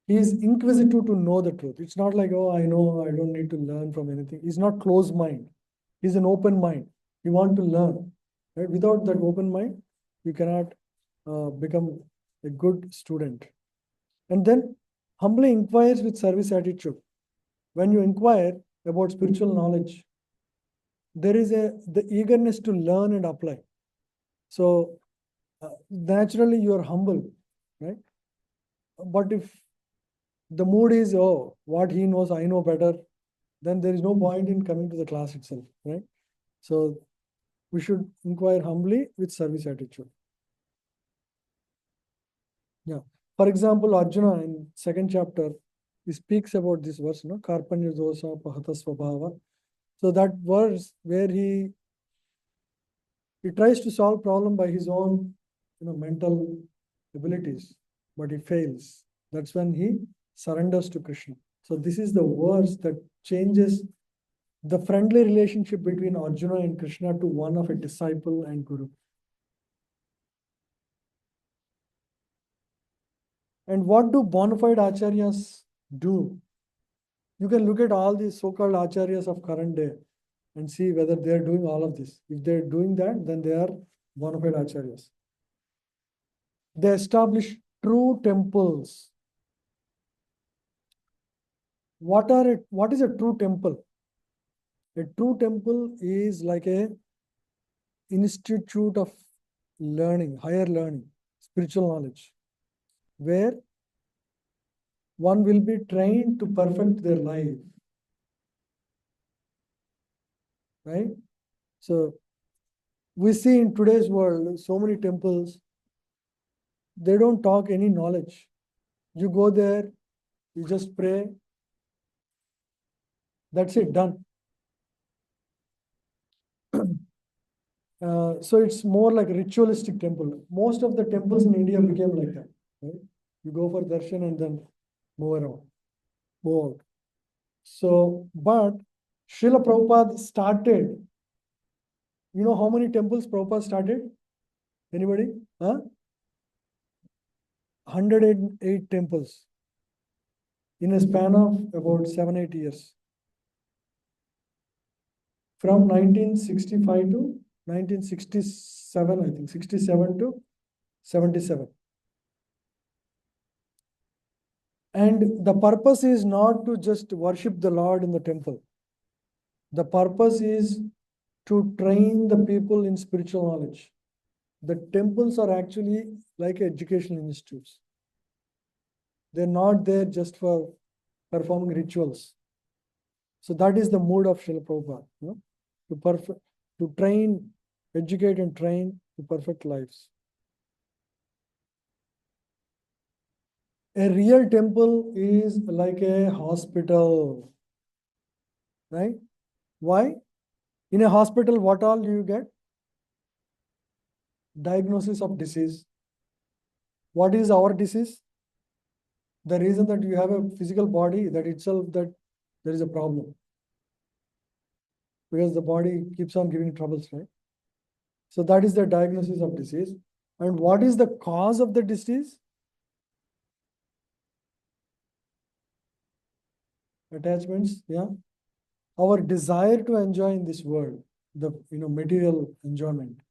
he is inquisitive to know the truth. It's not like, oh, I know, I don't need to learn from anything. He's not closed mind. He's an open mind. He wants to learn. Right? Without that open mind, you cannot become a good student. And then humbly inquires with service attitude. When you inquire about spiritual knowledge, there is the eagerness to learn and apply. So naturally you are humble, right? But if the mood is, oh, what he knows, I know better, then there is no point in coming to the class itself, right? So we should inquire humbly with service attitude. Yeah. For example, Arjuna in second chapter, he speaks about this verse, Karpanya dosa pahata svabhava. So that verse where he tries to solve problem by his own, mental abilities, but he fails. That's when he surrenders to Krishna. So this is the verse that changes the friendly relationship between Arjuna and Krishna to one of a disciple and guru. And what do bona fide acharyas do? You can look at all these so-called acharyas of current day and see whether they are doing all of this. If they're doing that, then they are bona fide acharyas. They establish true temples. What is a true temple? A true temple is like a institute of learning, higher learning, spiritual knowledge, where one will be trained to perfect their life. Right? So we see in today's world so many temples, they don't talk any knowledge. You go there, you just pray, that's it, done. So it's more like a ritualistic temple. Most of the temples in India became like that. Right? You go for darshan and then move around, move out. So, but Srila Prabhupada started, you know how many temples Prabhupada started? Anybody? Huh? 108 temples in a span of about 7-8 years. From 1965 to 1967, I think, 67 to 77. And the purpose is not to just worship the Lord in the temple. The purpose is to train the people in spiritual knowledge. The temples are actually like educational institutes. They're not there just for performing rituals. So that is the mood of Srila Prabhupada, to train, educate and train to perfect lives. A real temple is like a hospital, right? Why? In a hospital, what all do you get? Diagnosis of disease. What is our disease? The reason that you have a physical body, that itself that there is a problem. Because the body keeps on giving troubles, right? So that is the diagnosis of disease. And what is the cause of the disease? Attachments, yeah. Our desire to enjoy in this world, the material enjoyment,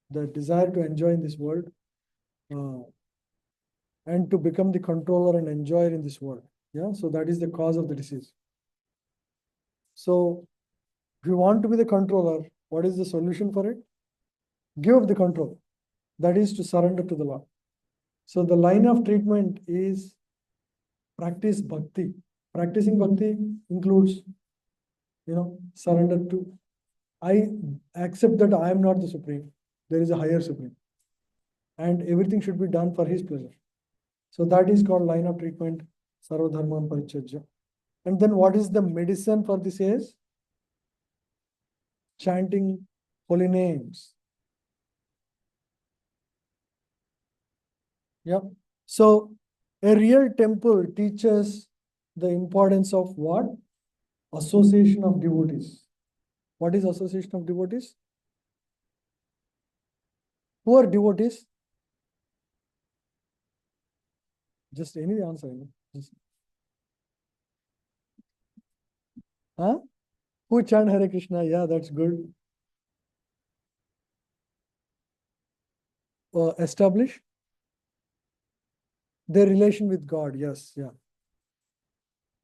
the desire to enjoy in this world, and to become the controller and enjoyer in this world. Yeah, so that is the cause of the disease. So if you want to be the controller, what is the solution for it? Give up the control. That is to surrender to the Lord. So the line of treatment is practice bhakti. Practicing bhakti includes, surrender to, I accept that I am not the supreme. There is a higher supreme. And everything should be done for his pleasure. So that is called line of treatment, Sarva Dharman Parityajya. And then what is the medicine for this is? Chanting holy names. Yeah. So a real temple teaches the importance of what? Association of devotees. What is association of devotees? Who are devotees? Just any answer. Huh? Who chant Hare Krishna? Yeah, that's good. Establish their relation with God. Yes, yeah.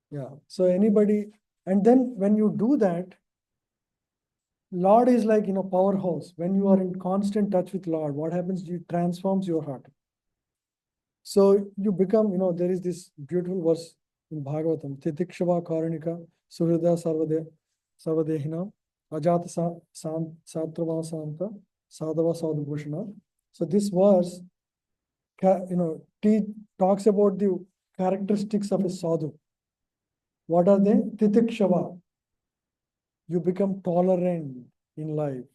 Yeah. So anybody, and then when you do that, Lord is like, powerhouse. When you are in constant touch with Lord, what happens? It transforms your heart. So you become, there is this beautiful verse in Bhagavatam, Titikshava Karanika, Suhrida Sarvadehina, Ajata Satrava Santa, Sadhava Sadhubhushana. So this verse, talks about the characteristics of a sadhu. What are they? Titikshava. You become tolerant in life.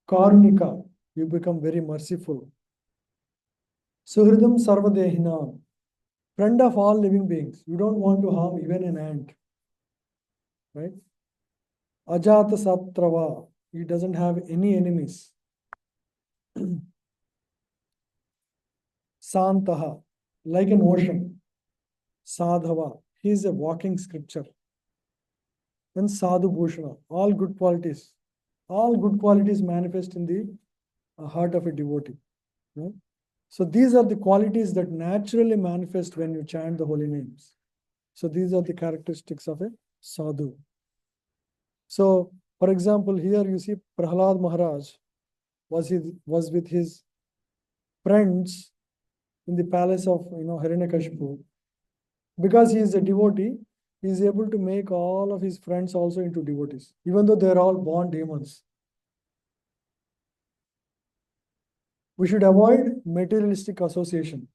Karunika. You become very merciful. Suhridam Sarvadehina. Friend of all living beings. You don't want to harm even an ant. Right? Ajata Satrava. He doesn't have any enemies. Santaha. Like an ocean. Sadhava. He is a walking scripture. And Sadhu Bhushana. All good qualities. All good qualities manifest in the heart of a devotee. Right? So these are the qualities that naturally manifest when you chant the holy names. So these are the characteristics of a sadhu. So, for example, here you see Prahlad Maharaj was with his friends in the palace of Hiranyakashipu. Because he is a devotee, he is able to make all of his friends also into devotees, even though they are all born demons. We should avoid materialistic association.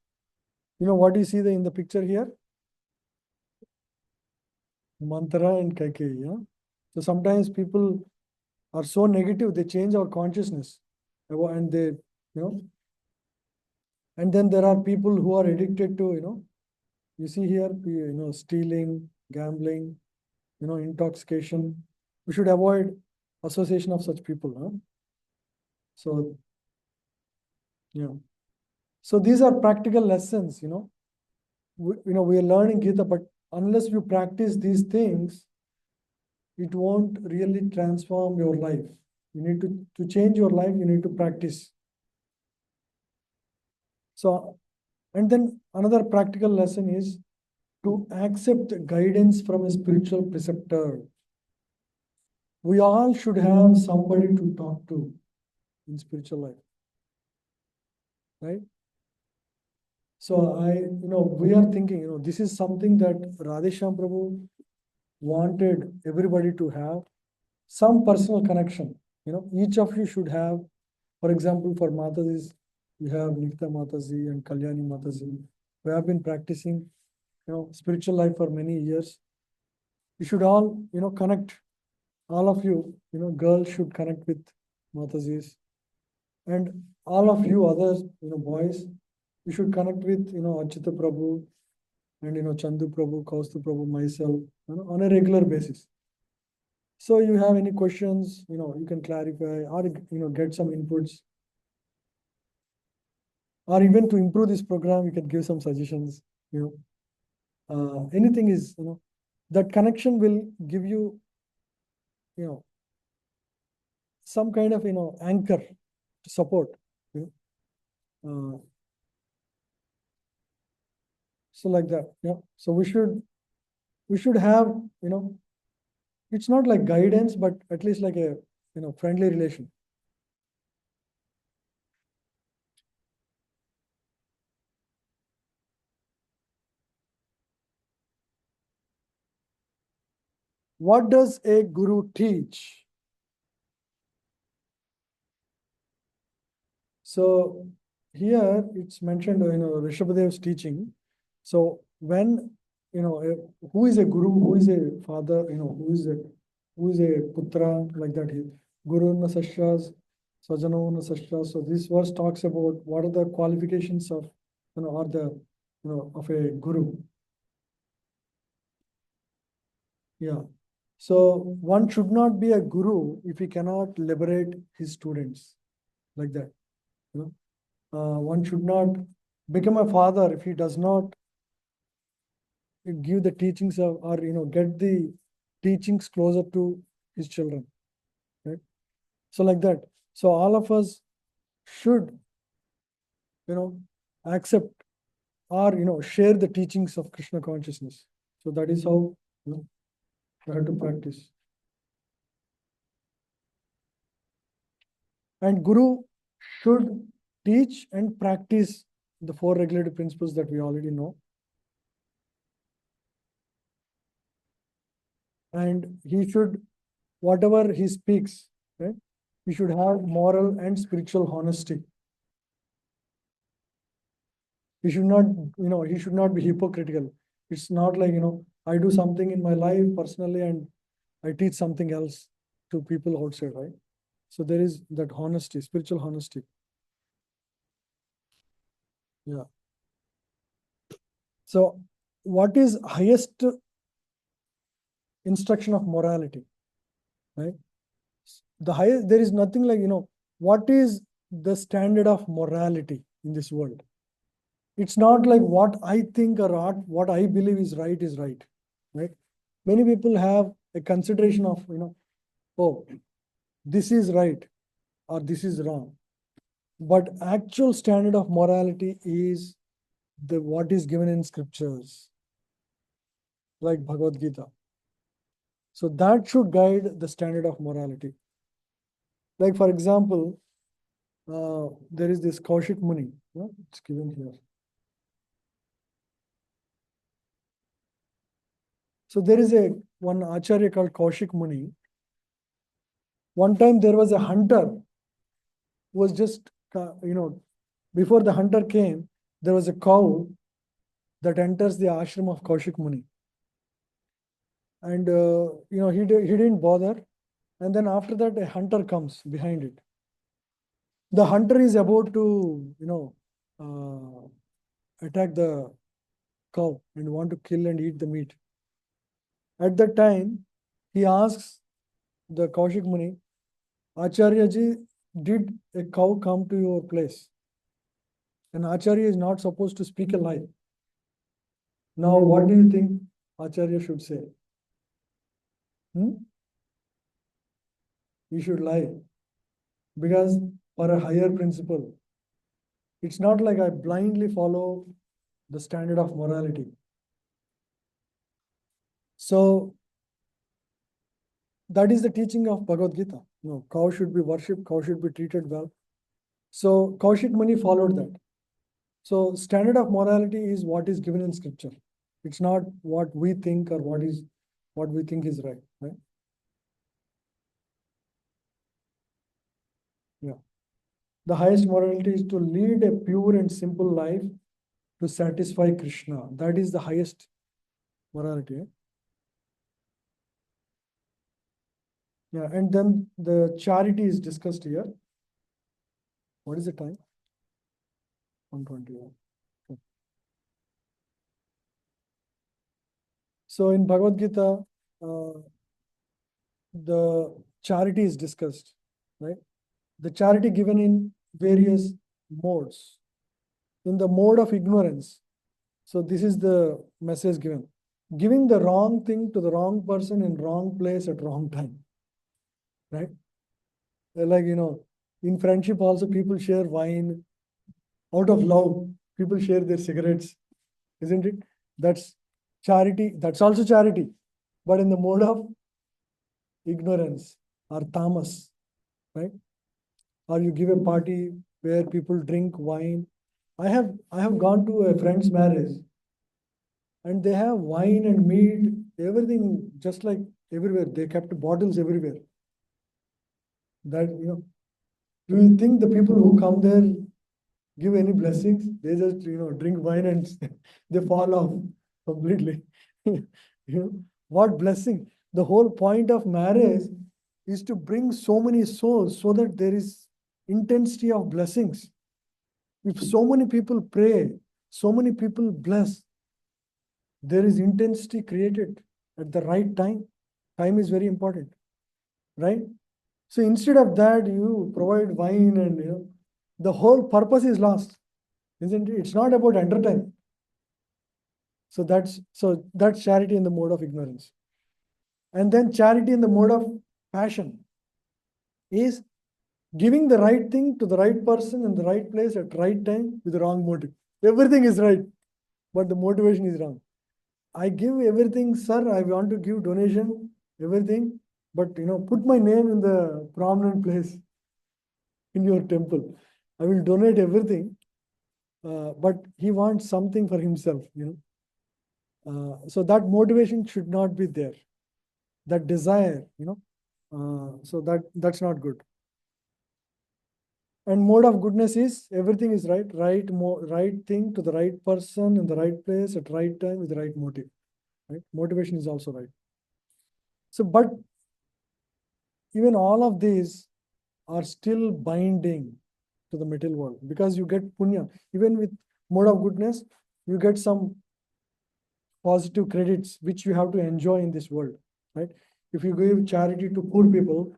What you see in the picture here? Mantra and Kaikeyi. Yeah? So sometimes people are so negative, they change our consciousness. And they, and then there are people who are addicted to, you see here, stealing, gambling, intoxication. We should avoid association of such people. Huh? So, yeah. So these are practical lessons, we are learning Gita, but unless you practice these things, it won't really transform your life. You need to change your life, you need to practice. So, and then another practical lesson is to accept guidance from a spiritual preceptor. We all should have somebody to talk to in spiritual life, right? So we are thinking, this is something that Radhesham Prabhu wanted everybody to have some personal connection. Each of you should have, for example, for Mataji's, we have Nikta Mataji and Kalyani Mataji. We have been practicing, spiritual life for many years. You should all, connect. All of you, girls should connect with Mataji's. And all of you others, boys, you should connect with, Achyuta Prabhu and, Chandu Prabhu, Kaustu Prabhu, myself, on a regular basis. So you have any questions, you can clarify or, get some inputs. Or even to improve this program, you can give some suggestions, anything is, that connection will give you, some kind of, anchor to support. Uh, so like that, yeah. So we should have, it's not like guidance, but at least like a, friendly relation. What does a guru teach? So here it's mentioned, Rishabhadev's teaching. So when, who is a guru, who is a father, who is a putra, like that. Guru na sashas, sajano na sashas. So this verse talks about what are the qualifications of, or the, of a guru. Yeah. So one should not be a guru if he cannot liberate his students, like that. One should not become a father if he does not give the teachings of, or get the teachings closer to his children, right? So like that. So all of us should, accept or, share the teachings of Krishna consciousness. So that is how, we have to practice. And guru should teach and practice the 4 regulative principles that we already know. And he should, whatever he speaks, right, he should have moral and spiritual honesty. He should not, he should not be hypocritical. It's not like, I do something in my life personally and I teach something else to people outside, right? So there is that honesty, spiritual honesty. Yeah. So what is highest instruction of morality, right? The highest, there is nothing like, what is the standard of morality in this world? It's not like what I think or what I believe is right, right? Many people have a consideration of, oh, this is right or this is wrong. But actual standard of morality is the what is given in scriptures, like Bhagavad Gita. So that should guide the standard of morality. Like for example, there is this Kaushik Muni. It's given here. So there is one Acharya called Kaushik Muni. One time there was a hunter who was just, before the hunter came, there was a cow that enters the ashram of Kaushik Muni. And, he didn't bother. And then after that, a hunter comes behind it. The hunter is about to, attack the cow and want to kill and eat the meat. At that time, he asks the Kaushik Muni, Acharya ji, did a cow come to your place? And Acharya is not supposed to speak a lie. Now, what do you think Acharya should say? He should lie. Because for a higher principle, it's not like I blindly follow the standard of morality. So that is the teaching of Bhagavad Gita. No, cow should be worshipped, cow should be treated well. So Kaushik Muni followed that. So standard of morality is what is given in scripture. It's not what we think or what we think is right. Right? Yeah. The highest morality is to lead a pure and simple life to satisfy Krishna. That is the highest morality. Yeah, and then the charity is discussed here. What is the time? 1:21. Okay. So in Bhagavad Gita, the charity is discussed, right? The charity given in various modes. In the mode of ignorance, so this is the message given. Giving the wrong thing to the wrong person in wrong place at wrong time, right? Like, in friendship also people share wine out of love. People share their cigarettes, isn't it? That's charity. That's also charity, but in the mode of ignorance or tamas, right? Or you give a party where people drink wine. I have gone to a friend's marriage and they have wine and meat, everything just like everywhere. They kept bottles everywhere. That, do you think the people who come there give any blessings? They just, drink wine and they fall off completely. What blessing? The whole point of marriage is to bring so many souls so that there is intensity of blessings. If so many people pray, so many people bless, there is intensity created at the right time. Time is very important, right? So instead of that, you provide wine and the whole purpose is lost, isn't it? It's not about entertainment. So that's charity in the mode of ignorance. And then charity in the mode of passion is giving the right thing to the right person in the right place at right time with the wrong motive. Everything is right, but the motivation is wrong. I give everything, sir. I want to give donation, everything, but put my name in the prominent place in your temple. I will donate everything, but he wants something for himself. So that motivation should not be there. That desire. So that's not good. And mode of goodness is everything is right, right thing to the right person in the right place at right time with the right motive. Right? Motivation is also right. So, but even all of these are still binding to the material world because you get punya. Even with mode of goodness, you get some positive credits which you have to enjoy in this world, right? If you give charity to poor people,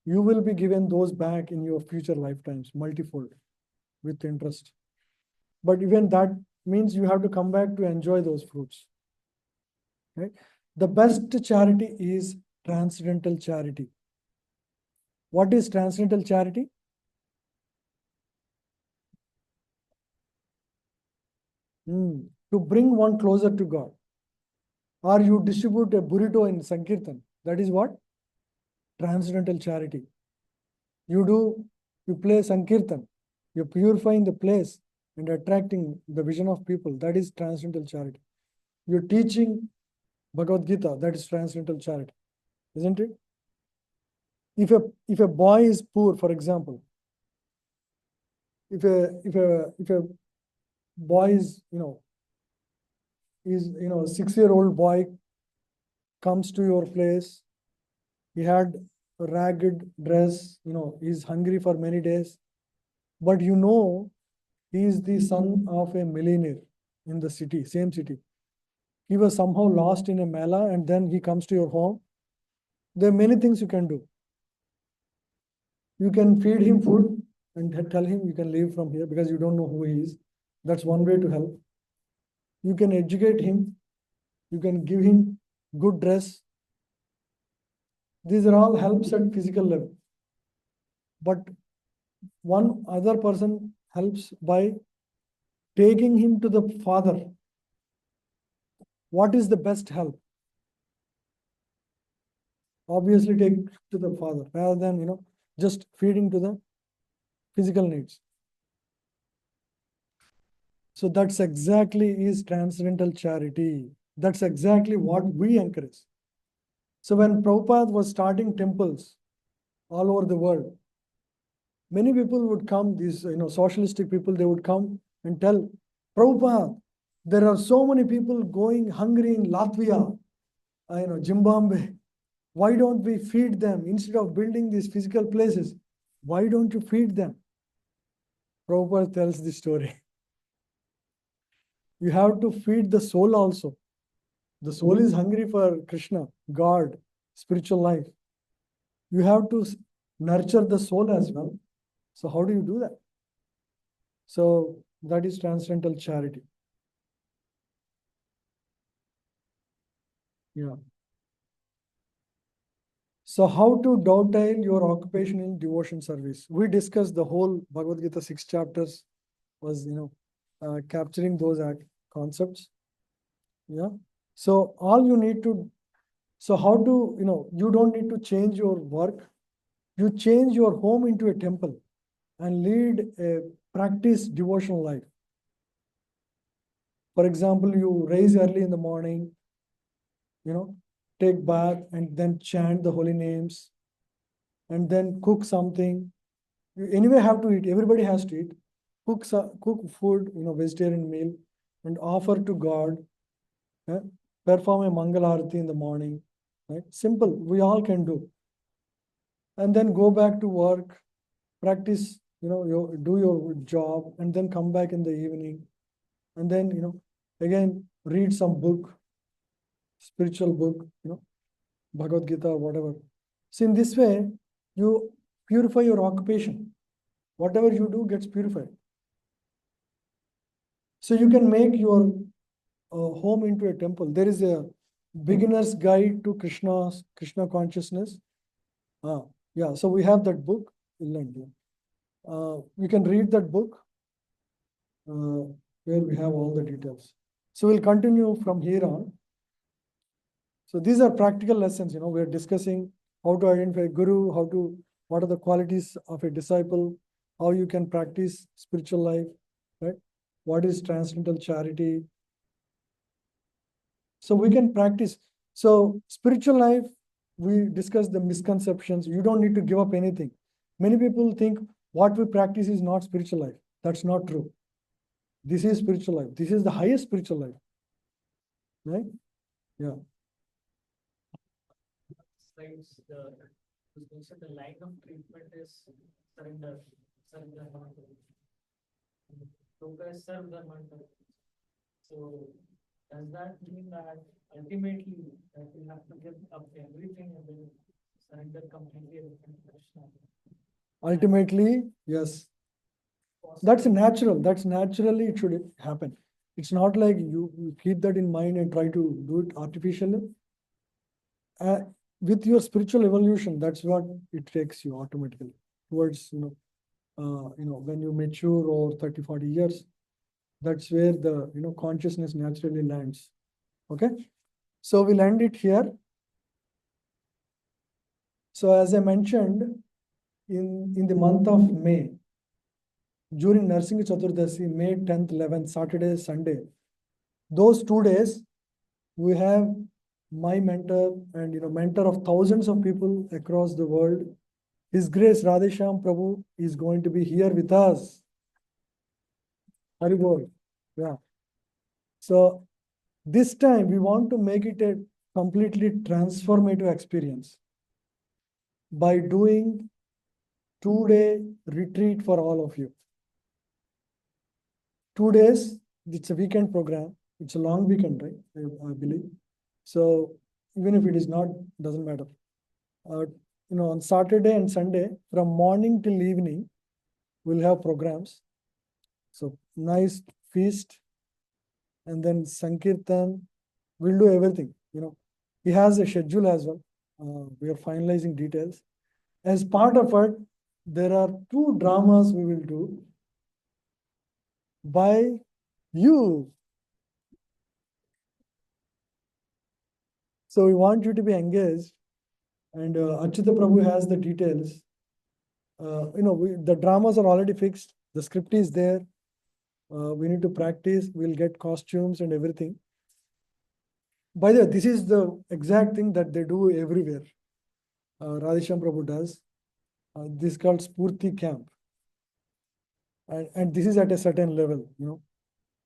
you will be given those back in your future lifetimes, multifold, with interest. But even that means you have to come back to enjoy those fruits, right? The best charity is transcendental charity. What is transcendental charity? To bring one closer to God. Or you distribute a burrito in Sankirtan. That is what? Transcendental charity. You play Sankirtan. You're purifying the place and attracting the vision of people. That is transcendental charity. You're teaching Bhagavad Gita. That is transcendental charity. Isn't it? If a boy is poor, for example, if a boy is 6-year-old boy comes to your place, he had a ragged dress, he's hungry for many days, but he is the son of a millionaire in the city, same city. He was somehow lost in a mela and then he comes to your home. There are many things you can do. You can feed him food and tell him you can leave from here because you don't know who he is. That's one way to help. You can educate him. You can give him good dress. These are all helps at physical level. But one other person helps by taking him to the Father. What is the best help? obviously take to the father rather than, just feeding to the physical needs. So that's exactly is transcendental charity. That's exactly what we encourage. So when Prabhupada was starting temples all over the world, many people would come, these socialistic people, they would come and tell, Prabhupada, there are so many people going hungry in Latvia, Zimbabwe. Why don't we feed them instead of building these physical places? Why don't you feed them? Prabhupada tells the story. You have to feed the soul also. The soul is hungry for Krishna, God, spiritual life. You have to nurture the soul as well. So how do you do that? So that is transcendental charity. Yeah. So how to dovetail your occupation in devotion service? We discussed the whole Bhagavad Gita 6 chapters was, capturing those concepts. Yeah. So all you need to, so how to, you don't need to change your work. You change your home into a temple and lead a practice devotional life. For example, you raise early in the morning, take bath and then chant the holy names and then cook something. You anyway have to eat. Everybody has to eat. Cook food, vegetarian meal and offer to God. Perform a Mangal Arati in the morning. Right? Simple. We all can do. And then go back to work, practice, do your job, and then come back in the evening. And then, again, read some book, spiritual book, Bhagavad Gita or whatever. So in this way, you purify your occupation. Whatever you do gets purified. So you can make your home into a temple. There is a beginner's guide to Krishna consciousness. Yeah, so we have that book. You can read that book where we have all the details. So we'll continue from here on. So these are practical lessons, we're discussing how to identify guru, what are the qualities of a disciple, how you can practice spiritual life, right? What is transcendental charity? So we can practice. So spiritual life, we discuss the misconceptions. You don't need to give up anything. Many people think what we practice is not spiritual life. That's not true. This is spiritual life. This is the highest spiritual life. Right? Yeah. Slides, the line of treatment is surrender, surrender mantra. Yoga is surrender mantra. So does that mean that ultimately that we have to give up everything and then surrender completely everything to Krishna? Ultimately, yes. That's natural. That's naturally it should happen. It's not like you keep that in mind and try to do it artificially. With your spiritual evolution, that's what it takes you automatically towards, when you mature over 30, 40 years, that's where the, consciousness naturally lands. Okay. So we'll end it here. So as I mentioned, in the month of May, during Narsingh Chaturdasi, May 10th, 11th, Saturday, Sunday, those 2 days, we have my mentor and mentor of thousands of people across the world. His Grace Radhesham Prabhu is going to be here with us. Haribol. Yeah. So this time we want to make it a completely transformative experience by doing 2-day retreat for all of you. 2 days, it's a weekend program. It's a long weekend, right? I believe. So even if it is not, doesn't matter. On Saturday and Sunday, from morning till evening, we'll have programs. So nice feast, and then Sankirtan. We'll do everything. He has a schedule as well. We are finalizing details. As part of it, there are 2 dramas we will do by you. So we want you to be engaged. And Achyuta Prabhu has the details. The dramas are already fixed. The script is there. We need to practice. We'll get costumes and everything. By the way, this is the exact thing that they do everywhere. Radhesham Prabhu does. This is called Spurti Camp. And this is at a certain level,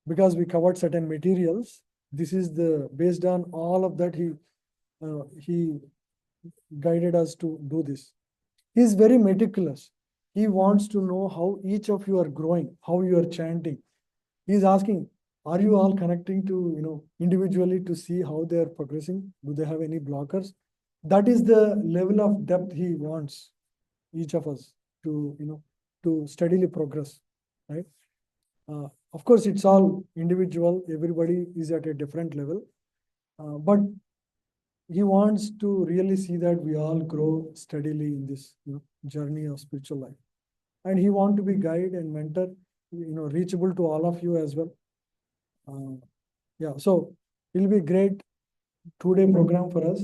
because we covered certain materials. This is based on all of that, he guided us to do this. He is very meticulous. He wants to know how each of you are growing, how you are chanting. He is asking, are you all connecting to, individually to see how they are progressing? Do they have any blockers? That is the level of depth he wants each of us to steadily progress, right? Of course, it's all individual. Everybody is at a different level. But he wants to really see that we all grow steadily in this journey of spiritual life. And he wants to be guide and mentor, reachable to all of you as well. Yeah, so it will be great 2-day program for us.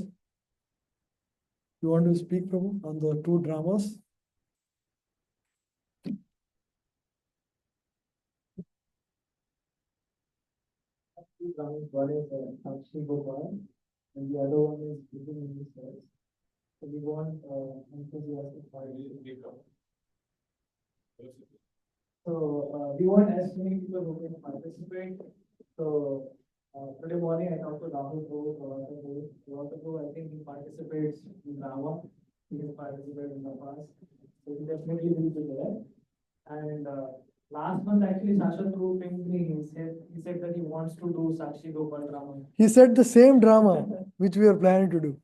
You want to speak, Prabhu, on the 2 dramas? One is Sakshi Gopal, and the other one is Giving in the Stars. So we want enthusiastic participation. So we want as many people who can participate. So today morning I talked to Rahul Bhou, I think he participates in drama. He has participated in the past. So he definitely will be there. And last month actually Sasha threw pinged me. He said that he wants to do Sakshi Gopal drama. He said the same drama which we are planning to do.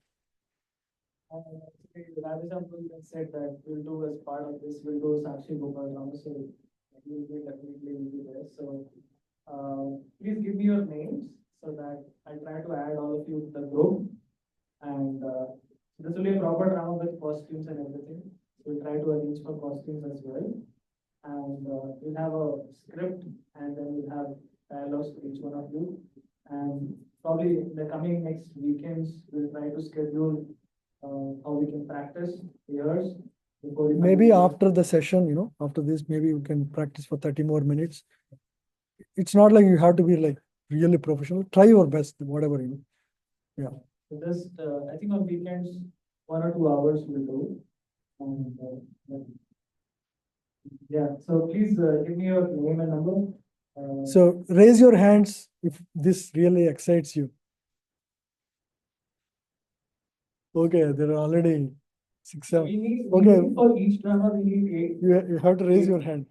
Radhesham said that we'll do as part of this, we'll do Sakshi Gopal drama. So we'll be definitely there. So please give me your names so that I try to add all of you to the group. And this will be a proper drama with costumes and everything. So we'll try to arrange for costumes as well. And we'll have a script, and then we'll have dialogues for each one of you. And probably in the coming next weekends, we'll try to schedule how we can practice years before we Maybe after the session, after this, maybe we can practice for 30 more minutes. It's not like you have to be like really professional. Try your best, whatever. Yeah. So just, I think on weekends, 1 or 2 hours we'll do. And, yeah, so please give me your name and number. So raise your hands if this really excites you. Okay, there are already 6, 7. Okay. For each drama, we need 8. You have to raise your hand.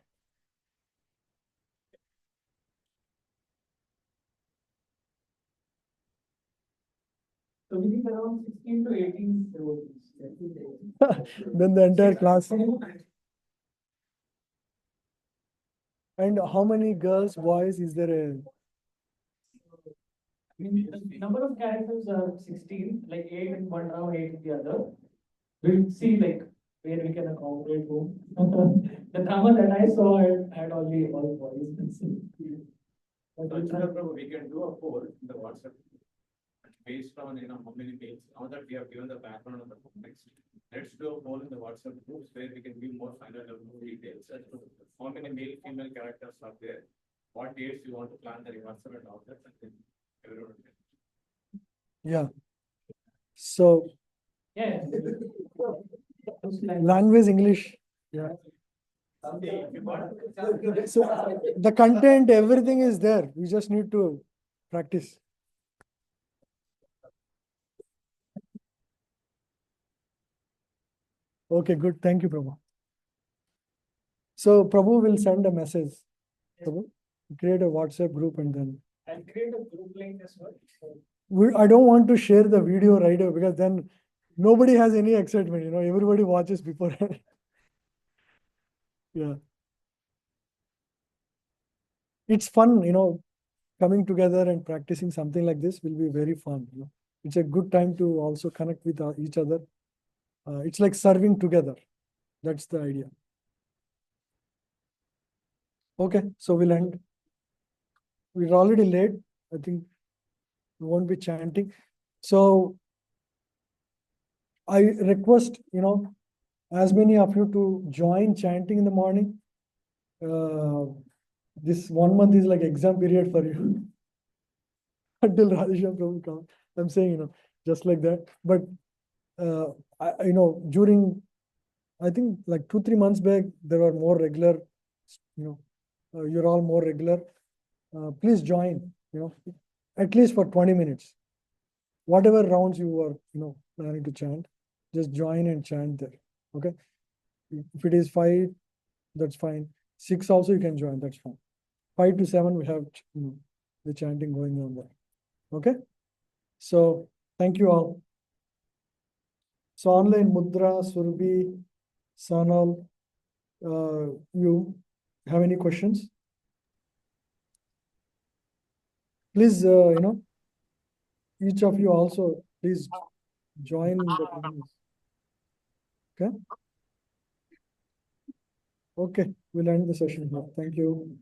So we need around 16 to 18 devotees. Then the entire class. And how many girls, boys is there? The number of characters are 16, like 8 in one round, 8 in the other. We'll see like where we can accommodate whom. The drama that I saw had only all boys. We can do a poll in the WhatsApp based on how many mails. Now that we have given the background of the context, let's do a poll in the WhatsApp groups where we can give more final details as to how many male female characters are there, what dates you want to plan the rehearsal and all that, and then everyone can. Yeah. So Yeah. language English. Yeah. So the content, everything is there. We just need to practice. Okay, good. Thank you, Prabhu. So Prabhu will send a message. Prabhu, create a WhatsApp group and then. I'll create a group link as well. I don't want to share the video right away because then nobody has any excitement. Everybody watches before. Yeah. It's fun, coming together and practicing something like this will be very fun. It's a good time to also connect with each other. It's like serving together. That's the idea. Okay, so we'll end. We're already late. I think we won't be chanting. So I request, as many of you to join chanting in the morning. This 1 month is like exam period for you until Radhesham Prabhu comes. I'm saying, just like that. But during, I think like 2-3 months back, there were more regular, you're all more regular. Please join, at least for 20 minutes. Whatever rounds you are, planning to chant, just join and chant there. Okay. If it is 5, that's fine. 6 also you can join, that's fine. 5 to 7, we have, the chanting going on there. Okay. So thank you all. So online Mudra, Surbi, Sanal, you have any questions? Please, each of you also, please join the meetings. Okay. Okay, we'll end the session here. Thank you.